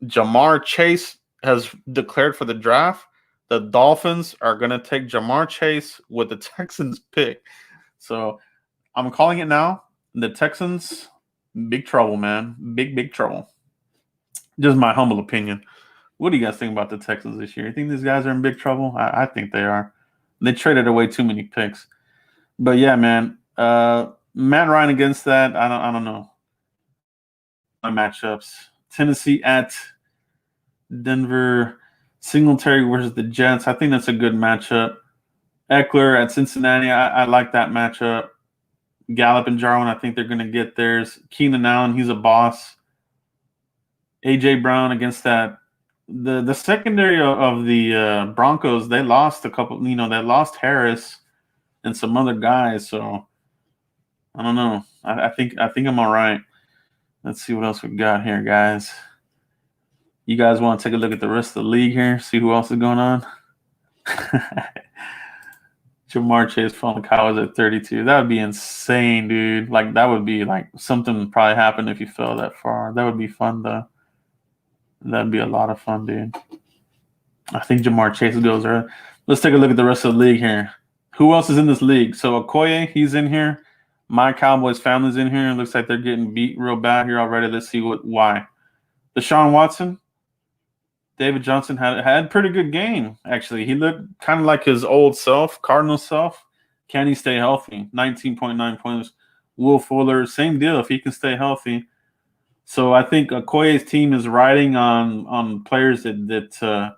Jamar Chase has declared for the draft. The Dolphins are going to take Jamar Chase with the Texans pick. So I'm calling it now. The Texans, big trouble, man. Big trouble. Just my humble opinion. What do you guys think about the Texans this year? You think these guys are in big trouble? I think they are. They traded away too many picks. But yeah, man. Matt Ryan against that, I don't know. My matchups. Tennessee at Denver. Singletary versus the Jets. I think that's a good matchup. Eckler at Cincinnati. I like that matchup. Gallup and Jarwin, I think they're going to get theirs. Keenan Allen, he's a boss. A.J. Brown against that. The secondary of the Broncos, they lost a couple, they lost Harris and some other guys. So I don't know. I think I'm all right. Let's see what else we got here, guys. You guys want to take a look at the rest of the league here, see who else is going on? Jamar Chase from the Cowboys at 32. That would be insane, dude. Like, that would be like something probably happen if you fell that far. That would be fun, though. That'd be a lot of fun, dude. I think Jamar Chase goes early. Let's take a look at the rest of the league here. Who else is in this league? So Okoye, he's in here. My Cowboys family's in here. It looks like they're getting beat real bad here already. Let's see why. Deshaun Watson. David Johnson had a pretty good game, actually. He looked kind of like his old self, Cardinal self. Can he stay healthy? 19.9 points. Will Fuller, same deal if he can stay healthy. So I think Okoye's team is riding on players that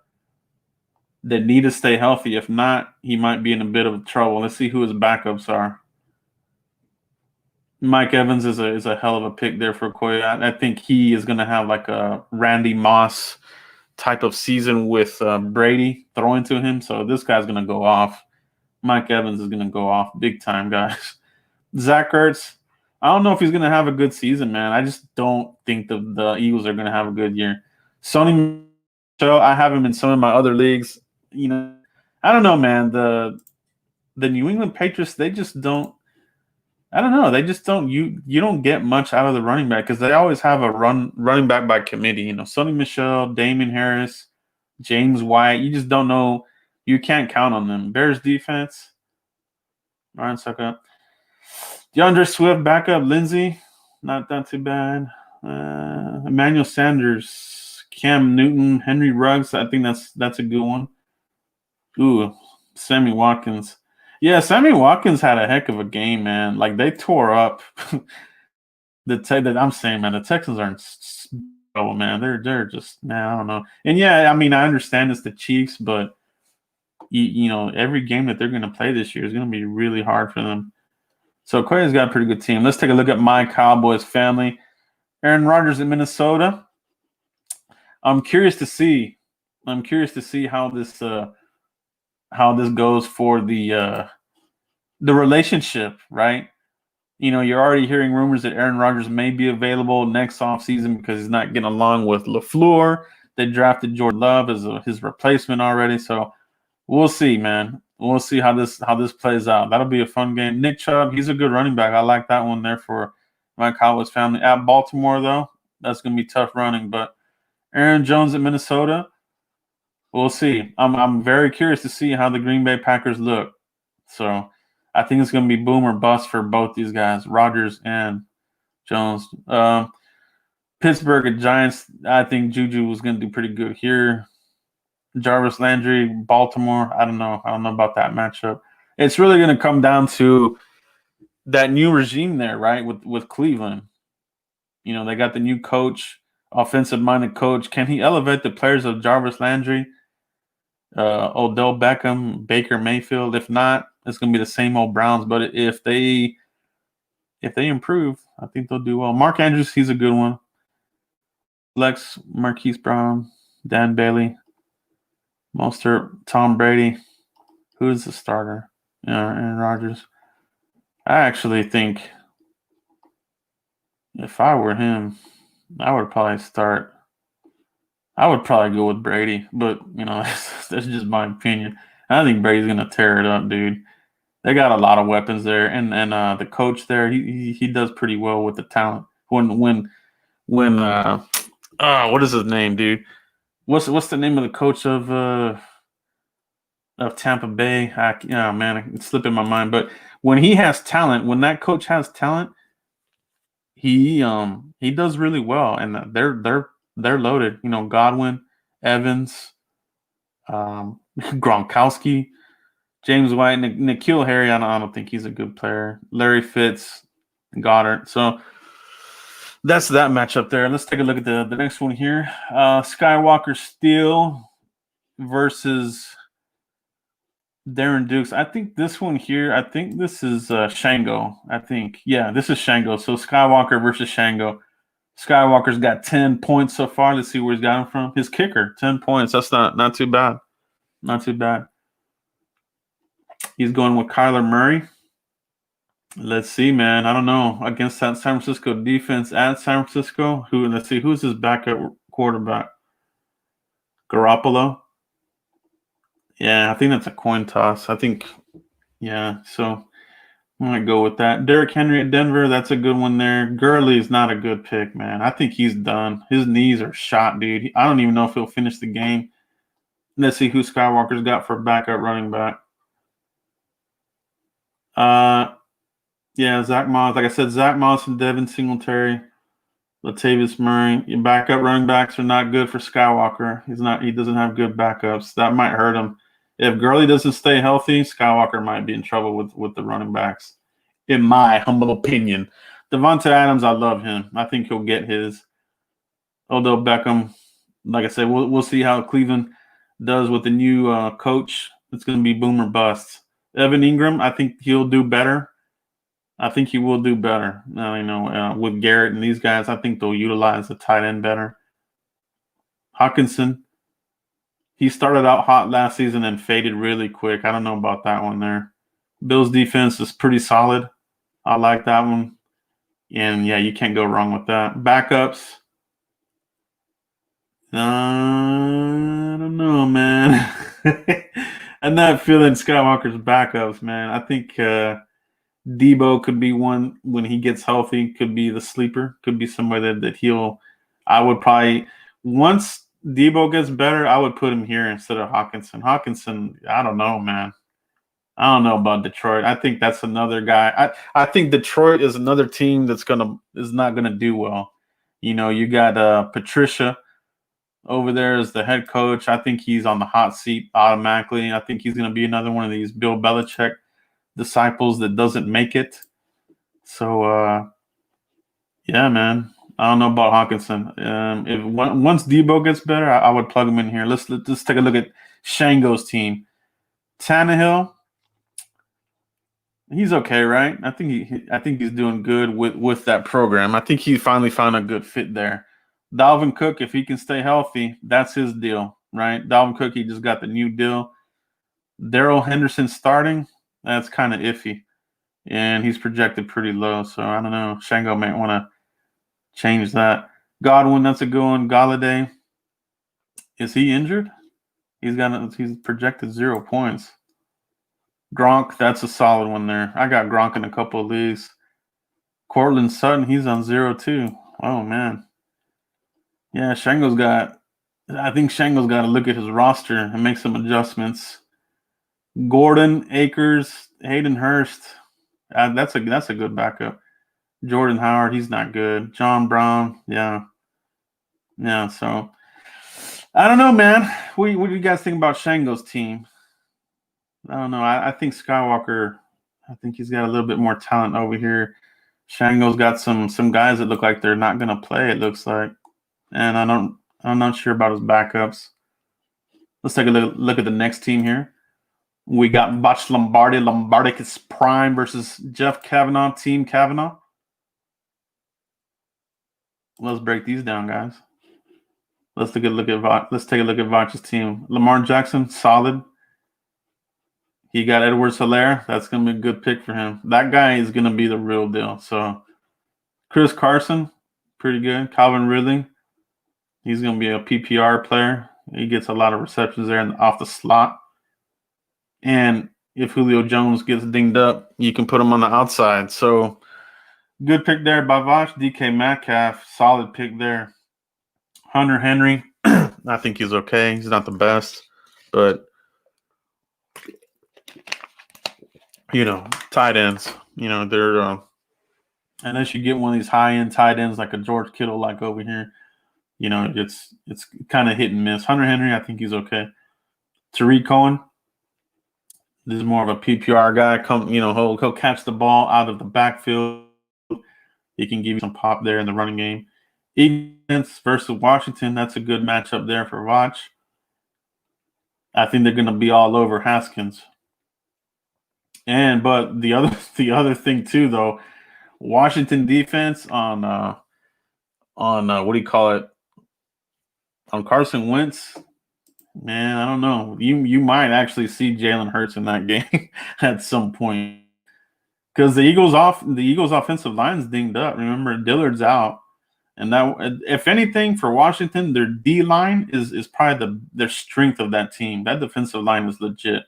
need to stay healthy. If not, he might be in a bit of trouble. Let's see who his backups are. Mike Evans is a hell of a pick there for Okoye. I think he is going to have like a Randy Moss type of season with Brady throwing to him. So this guy's going to go off. Mike Evans is going to go off big time, guys. Zach Ertz, I don't know if he's going to have a good season, man. I just don't think the Eagles are going to have a good year. Sony Michel, I have him in some of my other leagues. I don't know, man. The New England Patriots, they just don't. I don't know. They just don't. You don't get much out of the running back because they always have a running back by committee. Sony Michel, Damian Harris, James White. You just don't know. You can't count on them. Bears defense. Ryan Suckup. DeAndre Swift, backup. Lindsey, not too bad. Emmanuel Sanders, Cam Newton, Henry Ruggs. I think that's a good one. Ooh, Sammy Watkins. Yeah, Sammy Watkins had a heck of a game, man. Like they tore up I'm saying, man, the Texans are in trouble, man. They're just, man, I don't know. And yeah, I mean, I understand it's the Chiefs, but every game that they're going to play this year is going to be really hard for them. So Quay's got a pretty good team. Let's take a look at my Cowboys family. Aaron Rodgers in Minnesota. I'm curious to see how this goes for the relationship, right? You're already hearing rumors that Aaron Rodgers may be available next offseason because he's not getting along with LaFleur. They drafted Jordan Love as his replacement already, so we'll see, man. We'll see how this plays out. That'll be a fun game. Nick Chubb, he's a good running back. I like that one there for my Cowboys family. At Baltimore, though, that's going to be tough running. But Aaron Jones at Minnesota, we'll see. I'm very curious to see how the Green Bay Packers look. So I think it's going to be boom or bust for both these guys, Rodgers and Jones. Pittsburgh at Giants, I think Juju was going to do pretty good here. Jarvis Landry, Baltimore, I don't know about that matchup. It's really going to come down to that new regime there, right, with Cleveland. They got the new coach, offensive-minded coach. Can he elevate the players of Jarvis Landry, Odell Beckham, Baker Mayfield? If not, it's going to be the same old Browns. But if they improve, I think they'll do well. Mark Andrews, he's a good one. Lex, Marquise Brown, Dan Bailey, Mostert, Tom Brady. Who is the starter? Aaron Rodgers. I actually think if I were him, I would probably go with Brady, but that's just my opinion. I think Brady's gonna tear it up, dude. They got a lot of weapons there, and the coach there, he does pretty well with the talent. When what is his name, dude? What's the name of the coach of Tampa Bay? Man, it's slipping my mind. But when he has talent, when that coach has talent, he does really well, and they're loaded. Godwin, Evans, Gronkowski, James White, N'Keal Harry. I don't think he's a good player. Larry Fitz, Goddard. So that's that matchup there. Let's take a look at the next one here. Skywalker Steel versus Darren Dukes. I think this one here, I think this is Shango. This is Shango. So Skywalker versus Shango. Skywalker's got 10 points so far. Let's see where he's got him from. His kicker, 10 points. That's not too bad. Not too bad. He's going with Kyler Murray. Let's see, man. I don't know. Against that San Francisco defense at San Francisco, let's see, who's his backup quarterback? Garoppolo? Yeah, I think that's a coin toss. So I might go with that. Derrick Henry at Denver, that's a good one there. Gurley is not a good pick, man. I think he's done. His knees are shot, dude. I don't even know if he'll finish the game. Let's see who Skywalker's got for backup running back. Zach Moss. Like I said, Zach Moss and Devin Singletary, Latavius Murray. Your backup running backs are not good for Skywalker. He doesn't have good backups. That might hurt him. If Gurley doesn't stay healthy, Skywalker might be in trouble with the running backs, in my humble opinion. Devonta Adams, I love him. I think he'll get his. Odell Beckham, like I said, we'll see how Cleveland does with the new coach. It's going to be boom or bust. Evan Ingram, I think he'll do better. I think he will do better. With Garrett and these guys, I think they'll utilize the tight end better. Hawkinson, He started out hot last season and faded really quick. I don't know about that one there. Bills defense is pretty solid. I like that one. And yeah, you can't go wrong with that. Backups. I don't know, man. I'm not feeling Skywalker's backups, man. I think Debo could be one when he gets healthy. Could be the sleeper. Could be somebody that he'll. I would probably once Debo gets better, I would put him here instead of Hawkinson. Hawkinson, I don't know, man. I don't know about Detroit. I think that's another guy. I think Detroit is another team is not gonna do well. You got Patricia over there as the head coach. I think he's on the hot seat automatically. I think he's gonna be another one of these Bill Belichick disciples that doesn't make it. So yeah, man. I don't know about Hawkinson. If once Debo gets better, I would plug him in here. Let's take a look at Shango's team. Tannehill, he's okay, right? I think he's doing good with that program. I think he finally found a good fit there. Dalvin Cook, if he can stay healthy, that's his deal, right? Dalvin Cook, he just got the new deal. Darrell Henderson starting, that's kind of iffy, and he's projected pretty low. So I don't know. Shango might want to change that. Godwin, that's a good one. Galladay, is he injured? He's projected 0 points. Gronk, that's a solid one there. I got Gronk in a couple of leagues. Cortland Sutton, he's on 0 too. Oh man. Yeah, I think Shango's got to look at his roster and make some adjustments. Gordon, Akers, Hayden Hurst, that's a good backup. Jordan Howard, he's not good. John Brown, yeah. So I don't know, man. What do you guys think about Shango's team? I don't know. I think Skywalker. I think he's got a little bit more talent over here. Shango's got some guys that look like they're not going to play. It looks like, and I'm not sure about his backups. Let's take a look at the next team here. We got Botch Lombardi, Lombardicus Prime versus Jeff Kavanaugh, Team Kavanaugh. Let's break these down, guys. Let's take a look at Vach's team. Lamar Jackson, solid. He got Edwards-Helaire. That's going to be a good pick for him. That guy is going to be the real deal. So, Chris Carson, pretty good. Calvin Ridley, he's going to be a PPR player. He gets a lot of receptions there off the slot. And if Julio Jones gets dinged up, you can put him on the outside. So, good pick there by Vach. DK Metcalf, solid pick there. Hunter Henry, I think he's okay. He's not the best, but tight ends, they're unless you get one of these high-end tight ends like a George Kittle like over here, it's kind of hit and miss. Hunter Henry, I think he's okay. Tariq Cohen, this is more of a PPR guy. He'll catch the ball out of the backfield. He can give you some pop there in the running game. Eagles versus Washington, that's a good matchup there for Vach. I think they're going to be all over Haskins. But the other thing too, though, Washington defense on what do you call it? On Carson Wentz, man, I don't know. You might actually see Jalen Hurts in that game at some point because the Eagles offensive line's dinged up. Remember, Dillard's out, and that if anything for Washington, their D line is probably their strength of that team. That defensive line is legit.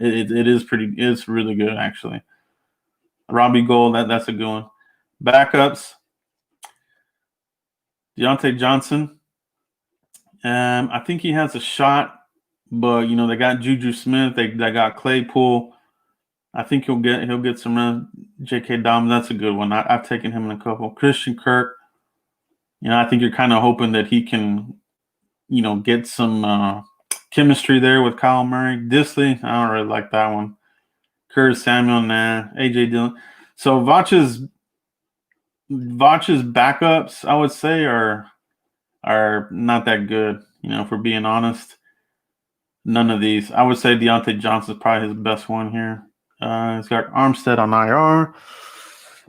It's really good, actually. Robbie Gould, that's a good one. Backups, Deontay Johnson. I think he has a shot, but they got Juju Smith, they got Claypool. I think he'll get some run. J.K. Dobbins, that's a good one. I've taken him in a couple. Christian Kirk, I think you're kind of hoping that he can, get some chemistry there with Kyle Murray. Disley, I don't really like that one. Curtis Samuel, nah. AJ Dillon. So Vach's backups, I would say, are not that good. If we're being honest, none of these. I would say Deontay Johnson's probably his best one here. He's got Armstead on IR,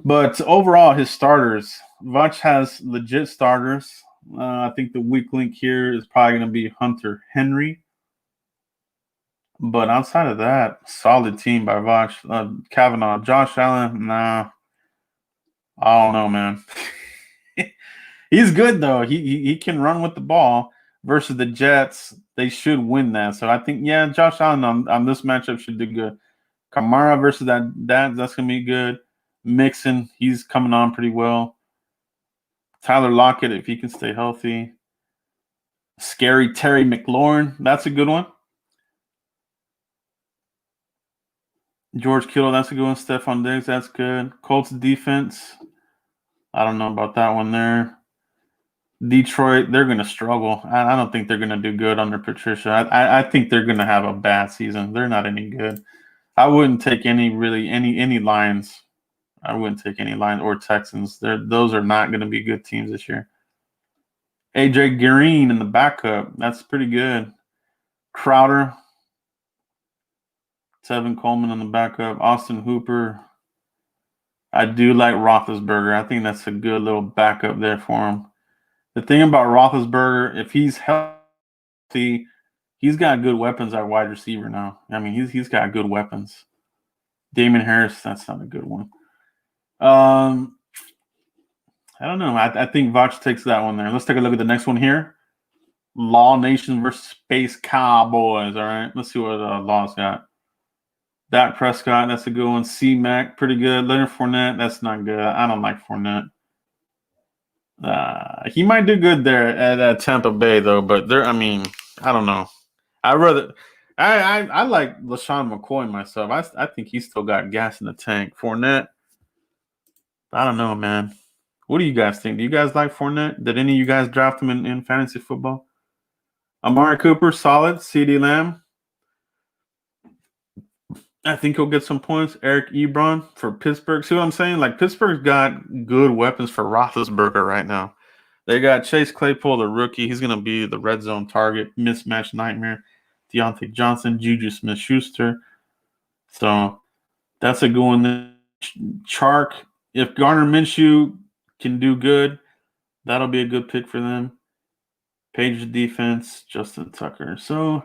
but overall, his starters. Vach has legit starters. I think the weak link here is probably going to be Hunter Henry. But outside of that, solid team by Vosh. Kavanaugh, Josh Allen, nah, I don't know, man. He's good though. He can run with the ball versus the Jets. They should win that. So I think yeah, Josh Allen on this matchup should do good. Kamara versus that's gonna be good. Mixon, he's coming on pretty well. Tyler Lockett, if he can stay healthy. Scary Terry McLaurin, that's a good one. George Kittle, that's a good one. Stephon Diggs, that's good. Colts defense, I don't know about that one there. Detroit, they're going to struggle. I don't think they're going to do good under Patricia. I think they're going to have a bad season. They're not any good. I wouldn't take any Lions. I wouldn't take any Lions or Texans. Those are not going to be good teams this year. AJ Green in the backup, that's pretty good. Crowder, Tevin Coleman in the backup. Austin Hooper. I do like Roethlisberger. I think that's a good little backup there for him. The thing about Roethlisberger, if he's healthy, he's got good weapons at wide receiver now. I mean, he's got good weapons. Damon Harris, that's not a good one. I don't know. I think Voch takes that one there. Let's take a look at the next one here. Law Nation versus Space Cowboys. All right, let's see what Law's got. Dak Prescott, that's a good one. C-Mac, pretty good. Leonard Fournette, that's not good. I don't like Fournette. He might do good there at Tampa Bay though, but I mean, I don't know. I like LaShawn McCoy myself. I think he's still got gas in the tank. Fournette, I don't know, man. What do you guys think? Do you guys like Fournette? Did any of you guys draft him in fantasy football? Amari Cooper, solid. CeeDee Lamb, I think he'll get some points. Eric Ebron for Pittsburgh. See what I'm saying? Like Pittsburgh's got good weapons for Roethlisberger right now. They got Chase Claypool, the rookie. He's going to be the red zone target, mismatch nightmare. Deontay Johnson, Juju Smith-Schuster. So that's a good one. Chark, if Garner Minshew can do good, that'll be a good pick for them. Page defense, Justin Tucker. So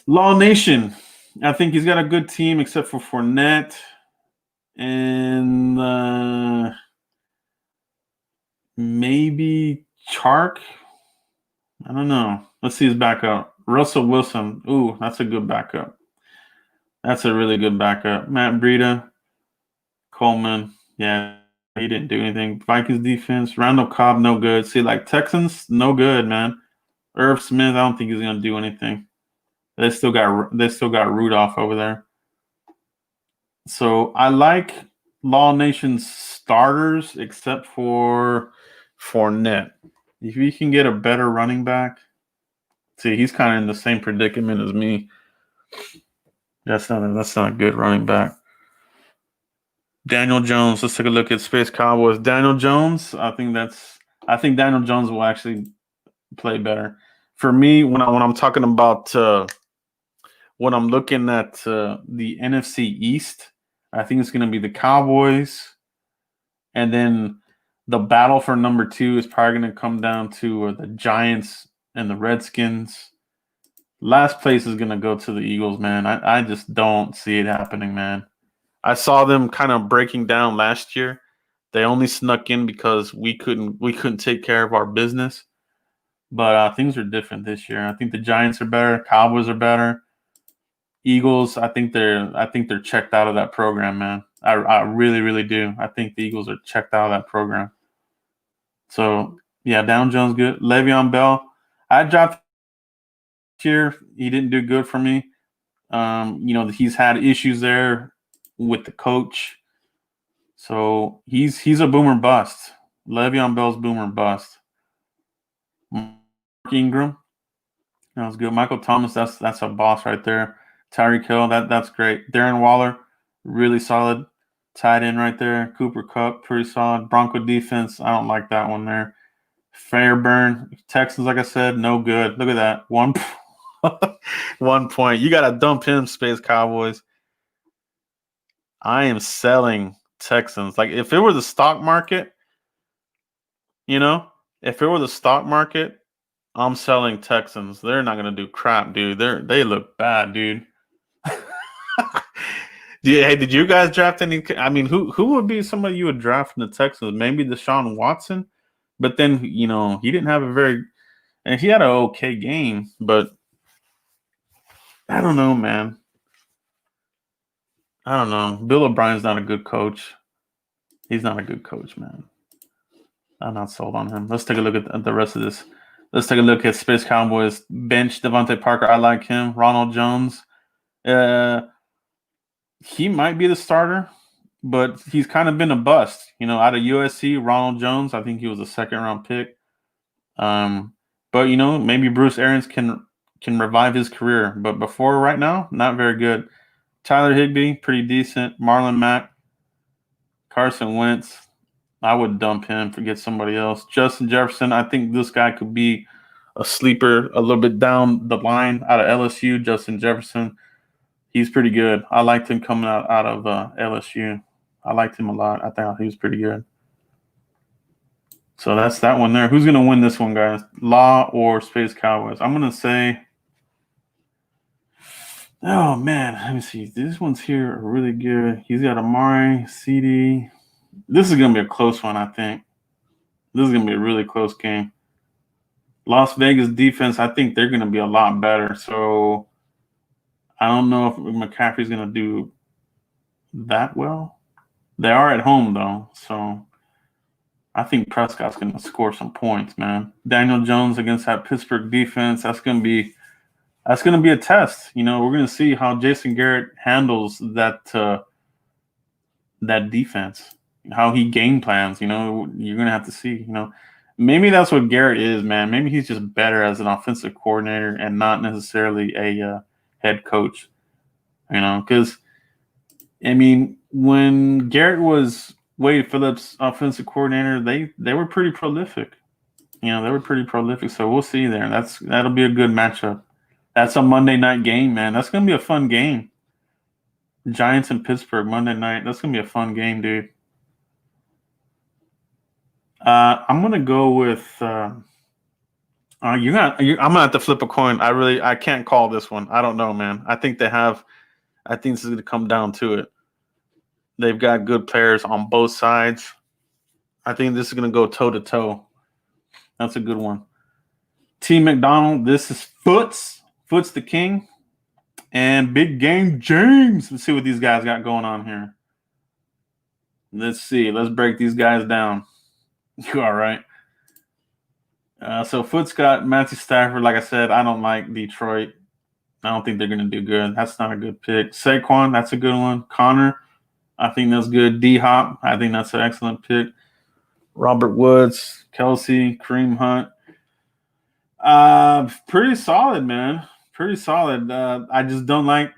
Law Nation, I think he's got a good team except for Fournette. And maybe Chark. I don't know. Let's see his backup. Russell Wilson. Ooh, that's a good backup. That's a really good backup. Matt Breida. Coleman. Yeah, he didn't do anything. Vikings defense. Randall Cobb, no good. See, like Texans, no good, man. Irv Smith, I don't think he's gonna do anything. They still got Rudolph over there. So I like Law Nation's starters except for Fournette. If you can get a better running back, see, he's kind of in the same predicament as me. That's not a good running back. Daniel Jones. Let's take a look at Space Cowboys. Daniel Jones. I think Daniel Jones will actually play better. For me, when I'm talking about when I'm looking at the NFC East, I think it's going to be the Cowboys, and then the battle for number 2 is probably going to come down to the Giants and the Redskins. Last place is going to go to the Eagles, man. I just don't see it happening, man. I saw them kind of breaking down last year. They only snuck in because we couldn't take care of our business. But things are different this year. I think the Giants are better. Cowboys are better. Eagles, I think they're checked out of that program, man. I really, really do. I think the Eagles are checked out of that program. So yeah, Down Jones good. Le'Veon Bell, I dropped here. He didn't do good for me. He's had issues there with the coach. So he's a boomer bust. Le'Veon Bell's boomer bust. Mark Ingram, that was good. Michael Thomas, that's a boss right there. Tyreek Hill, that's great. Darren Waller, really solid. Tight end right there. Cooper Kupp, pretty solid. Bronco defense, I don't like that one there. Fairburn, Texans, like I said, no good. Look at that. 1 point. You got to dump him, Space Cowboys. I am selling Texans. Like, if it were the stock market, I'm selling Texans. They're not gonna do crap, dude. They look bad, dude. Hey, did you guys draft any? I mean, who would be somebody you would draft in the Texans? Maybe Deshaun Watson, but then he didn't have a very, and he had an okay game, but I don't know, man. I don't know. Bill O'Brien's not a good coach. He's not a good coach, man. I'm not sold on him. Let's take a look at the rest of this. Let's take a look at Space Cowboys bench. Devontae Parker, I like him. Ronald Jones, he might be the starter, but he's kind of been a bust. Out of USC, Ronald Jones, I think he was a second-round pick. But maybe Bruce Arians can revive his career. But before right now, not very good. Tyler Higbee, pretty decent. Marlon Mack, Carson Wentz, I would dump him, forget somebody else. Justin Jefferson, I think this guy could be a sleeper a little bit down the line out of LSU. Justin Jefferson, he's pretty good. I liked him coming out of LSU. I liked him a lot. I thought he was pretty good. So that's that one there. Who's going to win this one, guys? Law or Space Cowboys? I'm going to say, oh, man. Let me see. These ones here are really good. He's got Amari, CD. This is going to be a close one, I think. This is going to be a really close game. Las Vegas defense, I think they're going to be a lot better. So I don't know if McCaffrey's going to do that well. They are at home, though. So I think Prescott's going to score some points, man. Daniel Jones against that Pittsburgh defense, that's going to be a test. We're going to see how Jason Garrett handles that defense, how he game plans. You're going to have to see. Maybe that's what Garrett is, man. Maybe he's just better as an offensive coordinator and not necessarily a head coach. Because I mean, when Garrett was Wade Phillips' offensive coordinator, they were pretty prolific. They were pretty prolific. So we'll see there. That'll be a good matchup. That's a Monday night game, man. That's gonna be a fun game. Giants in Pittsburgh Monday night. That's gonna be a fun game, dude. I'm gonna go with. I'm gonna have to flip a coin. I can't call this one. I don't know, man. I think this is gonna come down to it. They've got good players on both sides. I think this is gonna go toe to toe. That's a good one. T. McDonald. This is Foots. Foots the King. And Big Game James. Let's see what these guys got going on here. Let's see. Let's break these guys down. You all right? So Foots got Matthew Stafford. Like I said, I don't like Detroit. I don't think they're going to do good. That's not a good pick. Saquon, that's a good one. Connor, I think that's good. D-Hop, I think that's an excellent pick. Robert Woods, Kelsey, Kareem Hunt. Pretty solid, man. Pretty solid. I just don't like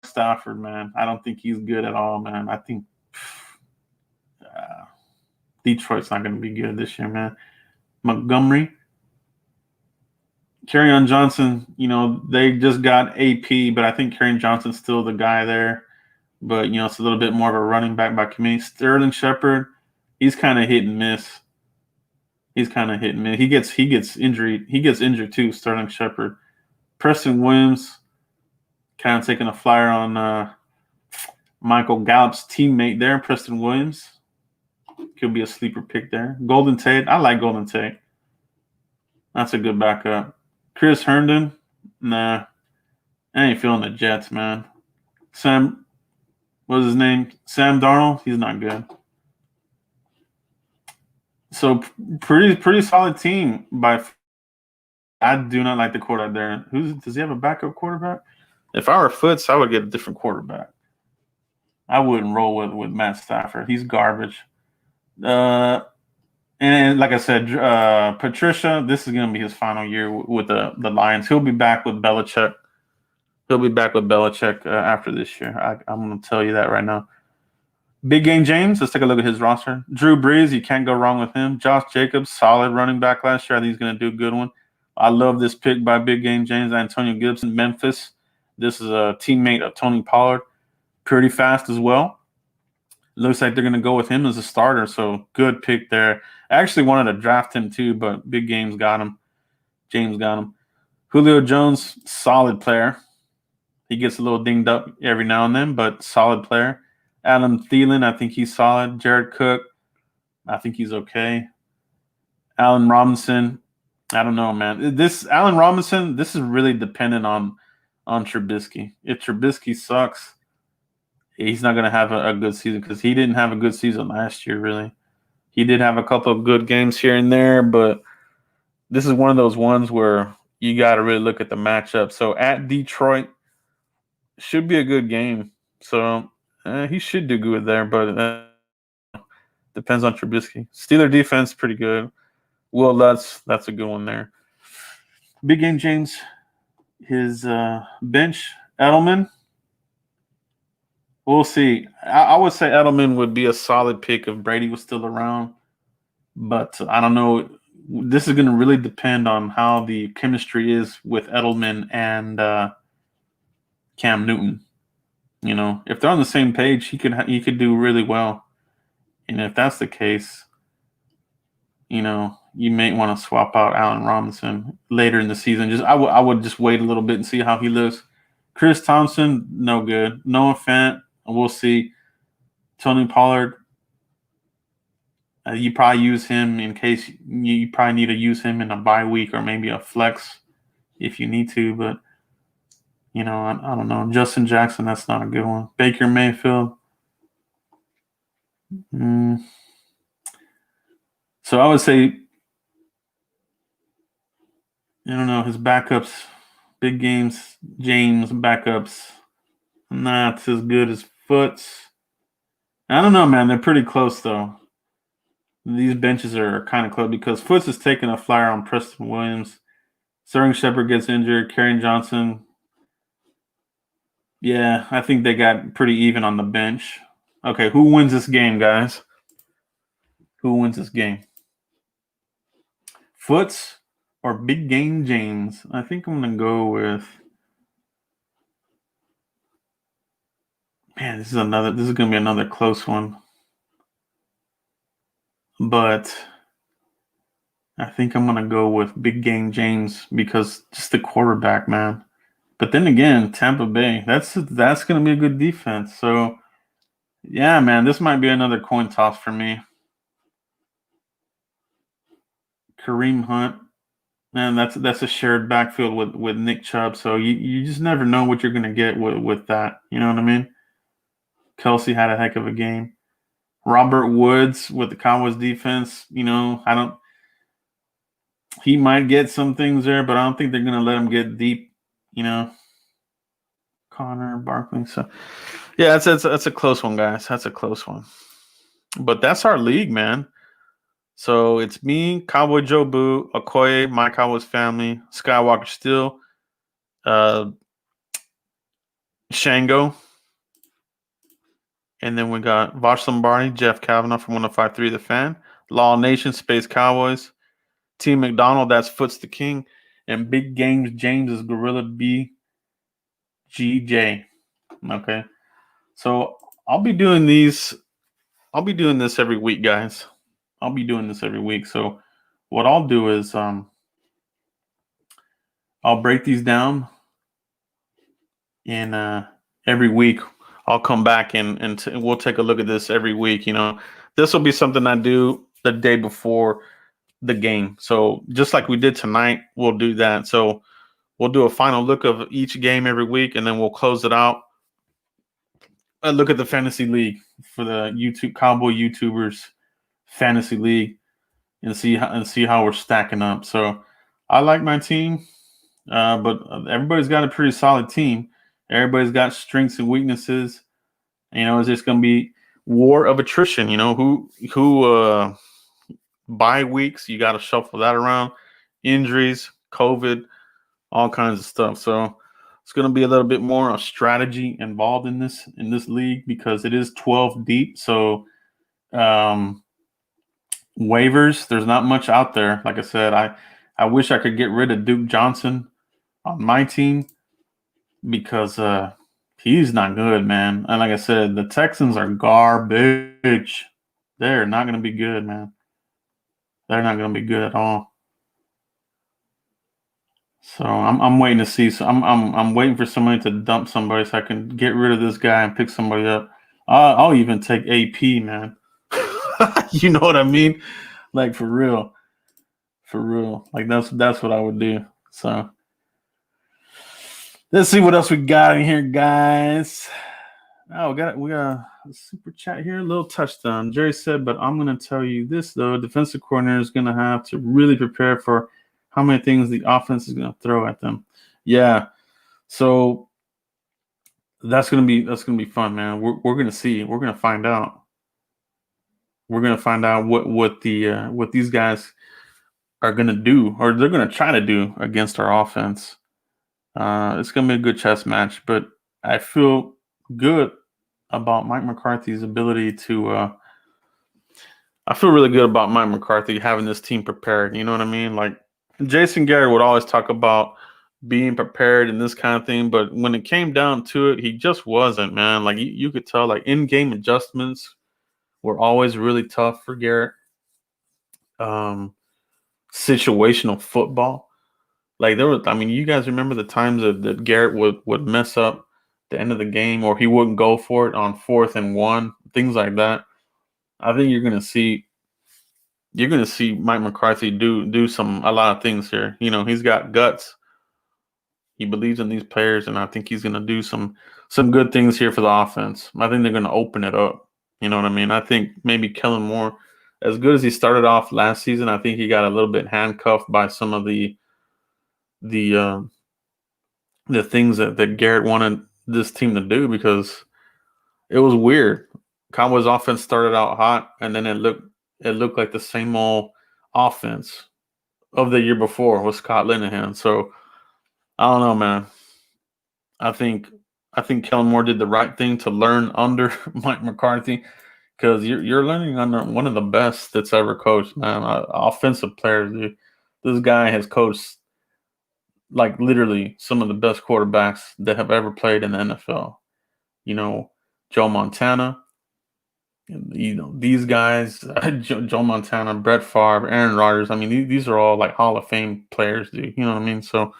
Stafford, man. I don't think he's good at all, man. I think Detroit's not going to be good this year, man. Montgomery. Kerryon Johnson, they just got AP, but I think Kerryon Johnson's still the guy there. But, it's a little bit more of a running back by committee. Sterling Shepard, he's kind of hit and miss. He gets injured. He gets injured too, Sterling Shepard. Preston Williams, kind of taking a flyer on Michael Gallup's teammate there, Preston Williams. Could be a sleeper pick there. Golden Tate, I like Golden Tate. That's a good backup. Chris Herndon, nah. I ain't feeling the Jets, man. Sam, what's his name? Sam Darnold, he's not good. So pretty solid team. I do not like the quarterback there. Does he have a backup quarterback? If I were Foots, I would get a different quarterback. I wouldn't roll with Matt Stafford. He's garbage. And like I said, Patricia, this is going to be his final year with the Lions. He'll be back with Belichick. After this year. I'm going to tell you that right now. Big Game James, let's take a look at his roster. Drew Brees, you can't go wrong with him. Josh Jacobs, solid running back last year. I think he's going to do a good one. I love this pick by Big Game James. Antonio Gibson, Memphis. This is a teammate of Tony Pollard. Pretty fast as well. Looks like they're going to go with him as a starter, so good pick there. I actually wanted to draft him too, but Big Game's got him. James got him. Julio Jones, solid player. He gets a little dinged up every now and then, but solid player. Adam Thielen, I think he's solid. Jared Cook, I think he's okay. Allen Robinson, I don't know, man. This Allen Robinson, this is really dependent on Trubisky. If Trubisky sucks, he's not going to have a good season because he didn't have a good season last year, really. He did have a couple of good games here and there, but this is one of those ones where you got to really look at the matchup. So at Detroit, should be a good game. So he should do good there, but depends on Trubisky. Steeler defense, pretty good. Will Lutz, that's a good one there. Big game, James. His bench, Edelman. We'll see. I would say Edelman would be a solid pick if Brady was still around. But I don't know. This is going to really depend on how the chemistry is with Edelman and Cam Newton. You know, if they're on the same page, he could do really well. And if that's the case, you know, you may want to swap out Allen Robinson later in the season. I would just wait a little bit and see how he looks. Chris Thompson, no good. Noah Fant, we'll see. Tony Pollard, you probably use him in case you probably need to use him in a bye week or maybe a flex if you need to. But, you know, I don't know. Justin Jackson, that's not a good one. Baker Mayfield. So I would say, I don't know, his backups, big games, James backups, not as good as Foots. I don't know, man. They're pretty close, though. These benches are kind of close because Foots is taking a flyer on Preston Williams. Sterling Shepard gets injured. Kerryon Johnson. Yeah, I think they got pretty even on the bench. Okay, who wins this game, guys? Who wins this game? Foots or Big Game James? I think I'm going to go with... Man, this is going to be another close one. But I think I'm going to go with Big Game James because just the quarterback, man. But then again, Tampa Bay, that's going to be a good defense. So, yeah, man, this might be another coin toss for me. Kareem Hunt, man, that's a shared backfield with Nick Chubb. So you just never know what you're going to get with that. You know what I mean? Kelsey had a heck of a game. Robert Woods with the Cowboys defense, you know, he might get some things there, but I don't think they're going to let him get deep, you know. Connor Barkley. So, yeah, that's a close one, guys. That's a close one. But that's our league, man. So it's me, Cowboy Joe Boo, Okoye, my Cowboys family, Skywalker Steel, Shango, and then we got Vosh Lombardi, Jeff Kavanaugh from 105.3 The Fan, Law Nation, Space Cowboys, Team McDonald, that's Foots the King, and Big Games James is Gorilla BGJ. Okay. So I'll be doing this every week, guys. I'll be doing this every week. So what I'll do is I'll break these down and every week I'll come back and we'll take a look at this every week. You know, this will be something I do the day before the game. So just like we did tonight, we'll do that. So we'll do a final look of each game every week, and then we'll close it out and look at the fantasy league for the Cowboy YouTubers fantasy league and see how we're stacking up. So I like my team, but everybody's got a pretty solid team. Everybody's got strengths and weaknesses. You know, it's just going to be war of attrition. You know, who bye weeks, you got to shuffle that around. Injuries, COVID, all kinds of stuff. So it's going to be a little bit more of strategy involved in this league because it is 12 deep. So waivers, there's not much out there. Like I said, I wish I could get rid of Duke Johnson on my team because he's not good, man. And like I said, the Texans are garbage. They're not going to be good, man. They're not going to be good at all. So I'm waiting to see. So I'm waiting for somebody to dump somebody so I can get rid of this guy and pick somebody up. I'll even take AP, man. You know what I mean? Like for real. Like that's what I would do. So let's see what else we got in here, guys. Oh, we got a super chat here, a little touchdown. Jerry said, but I'm gonna tell you this though: defensive coordinator is gonna have to really prepare for how many things the offense is gonna throw at them. Yeah, so that's gonna be fun, man. We're gonna see. We're gonna find out. We're gonna find out what these guys are gonna do, or they're gonna try to do against our offense. It's gonna be a good chess match, but I feel good about Mike McCarthy's ability to. I feel really good about Mike McCarthy having this team prepared. You know what I mean? Like Jason Garrett would always talk about being prepared and this kind of thing, but when it came down to it, he just wasn't, man. Like you could tell, like in-game adjustments were always really tough for Garrett. Um, Situational football, like there was. I mean, you guys remember the times that Garrett would mess up the end of the game, or he wouldn't go for it on 4th and 1, things like that. I think you're gonna see Mike McCarthy do a lot of things here. You know, he's got guts. He believes in these players, and I think he's gonna do some good things here for the offense. I think they're gonna open it up. You know what I mean? I think maybe Kellen Moore, as good as he started off last season, I think he got a little bit handcuffed by some of the uh, the things that Garrett wanted this team to do because it was weird. Cowboys offense started out hot, and then it looked like the same old offense of the year before with Scott Linehan. So I don't know, man. I think I think Kellen Moore did the right thing to learn under Mike McCarthy because you're learning under one of the best that's ever coached, man. Offensive players, dude. This guy has coached like literally some of the best quarterbacks that have ever played in the NFL. You know, Joe Montana. You know these guys, Joe Montana, Brett Favre, Aaron Rodgers. I mean, these are all like Hall of Fame players, dude. You know what I mean? So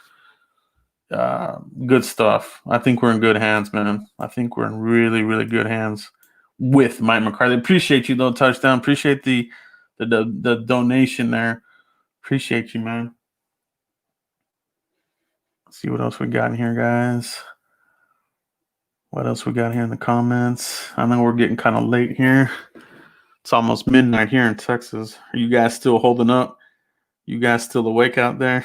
good stuff. I think we're in good hands, man. I think we're in really, really good hands with Mike McCarthy. Appreciate you, though, touchdown. Appreciate the donation there. Appreciate you, man. Let's see what else we got in here, guys. What else we got here in the comments? I know we're getting kind of late here. It's almost midnight here in Texas. Are you guys still holding up? You guys still awake out there?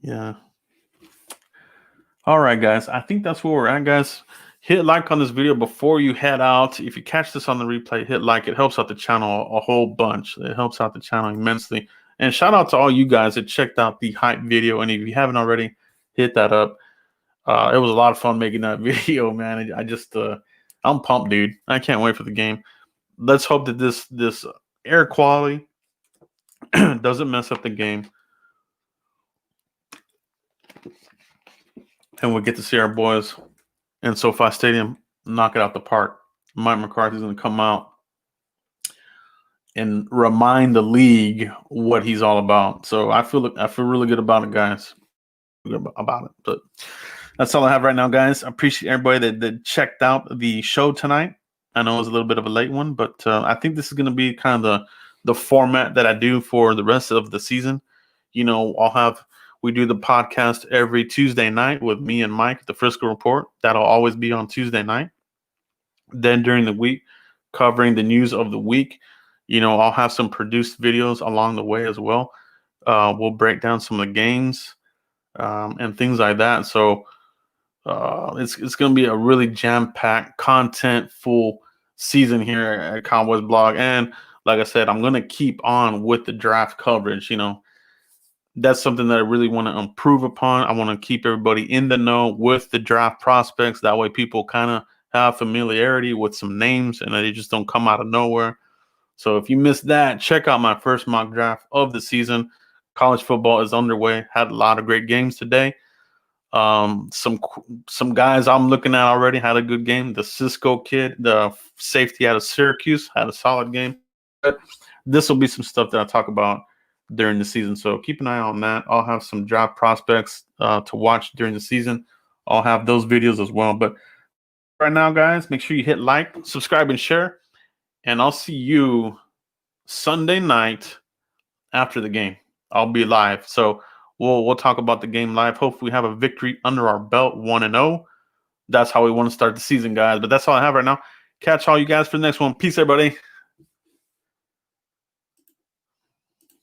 Yeah. All right, guys. I think that's where we're at, guys. Hit like on this video before you head out. If you catch this on the replay, hit like. It helps out the channel a whole bunch. It helps out the channel immensely. And shout out to all you guys that checked out the hype video. And if you haven't already, hit that up. It was a lot of fun making that video, man. I'm pumped, dude. I can't wait for the game. Let's hope that this air quality doesn't mess up the game. And we'll get to see our boys in SoFi Stadium knock it out the park. Mike McCarthy's going to come out and remind the league what he's all about. So I feel really good about it, guys. About it. But that's all I have right now, guys. I appreciate everybody that checked out the show tonight. I know it was a little bit of a late one, but I think this is going to be kind of the format that I do for the rest of the season. You know, we do the podcast every Tuesday night with me and Mike at the Frisco Report. That'll always be on Tuesday night. Then during the week, covering the news of the week, you know, I'll have some produced videos along the way as well. We'll break down some of the games and things like that. So it's going to be a really jam-packed, content-full season here at Cowboys Blog. And like I said, I'm going to keep on with the draft coverage. You know, that's something that I really want to improve upon. I want to keep everybody in the know with the draft prospects. That way people kind of have familiarity with some names and they just don't come out of nowhere. So if you missed that, check out my first mock draft of the season. College football is underway. Had a lot of great games today. Some guys I'm looking at already had a good game. The Cisco kid, the safety out of Syracuse, had a solid game. But this will be some stuff that I talk about during the season. So keep an eye on that. I'll have some draft prospects to watch during the season. I'll have those videos as well. But right now, guys, make sure you hit like, subscribe, and share. And I'll see you Sunday night after the game. I'll be live. So we'll talk about the game live. Hopefully we have a victory under our belt, 1-0. That's how we want to start the season, guys. But that's all I have right now. Catch all you guys for the next one. Peace, everybody.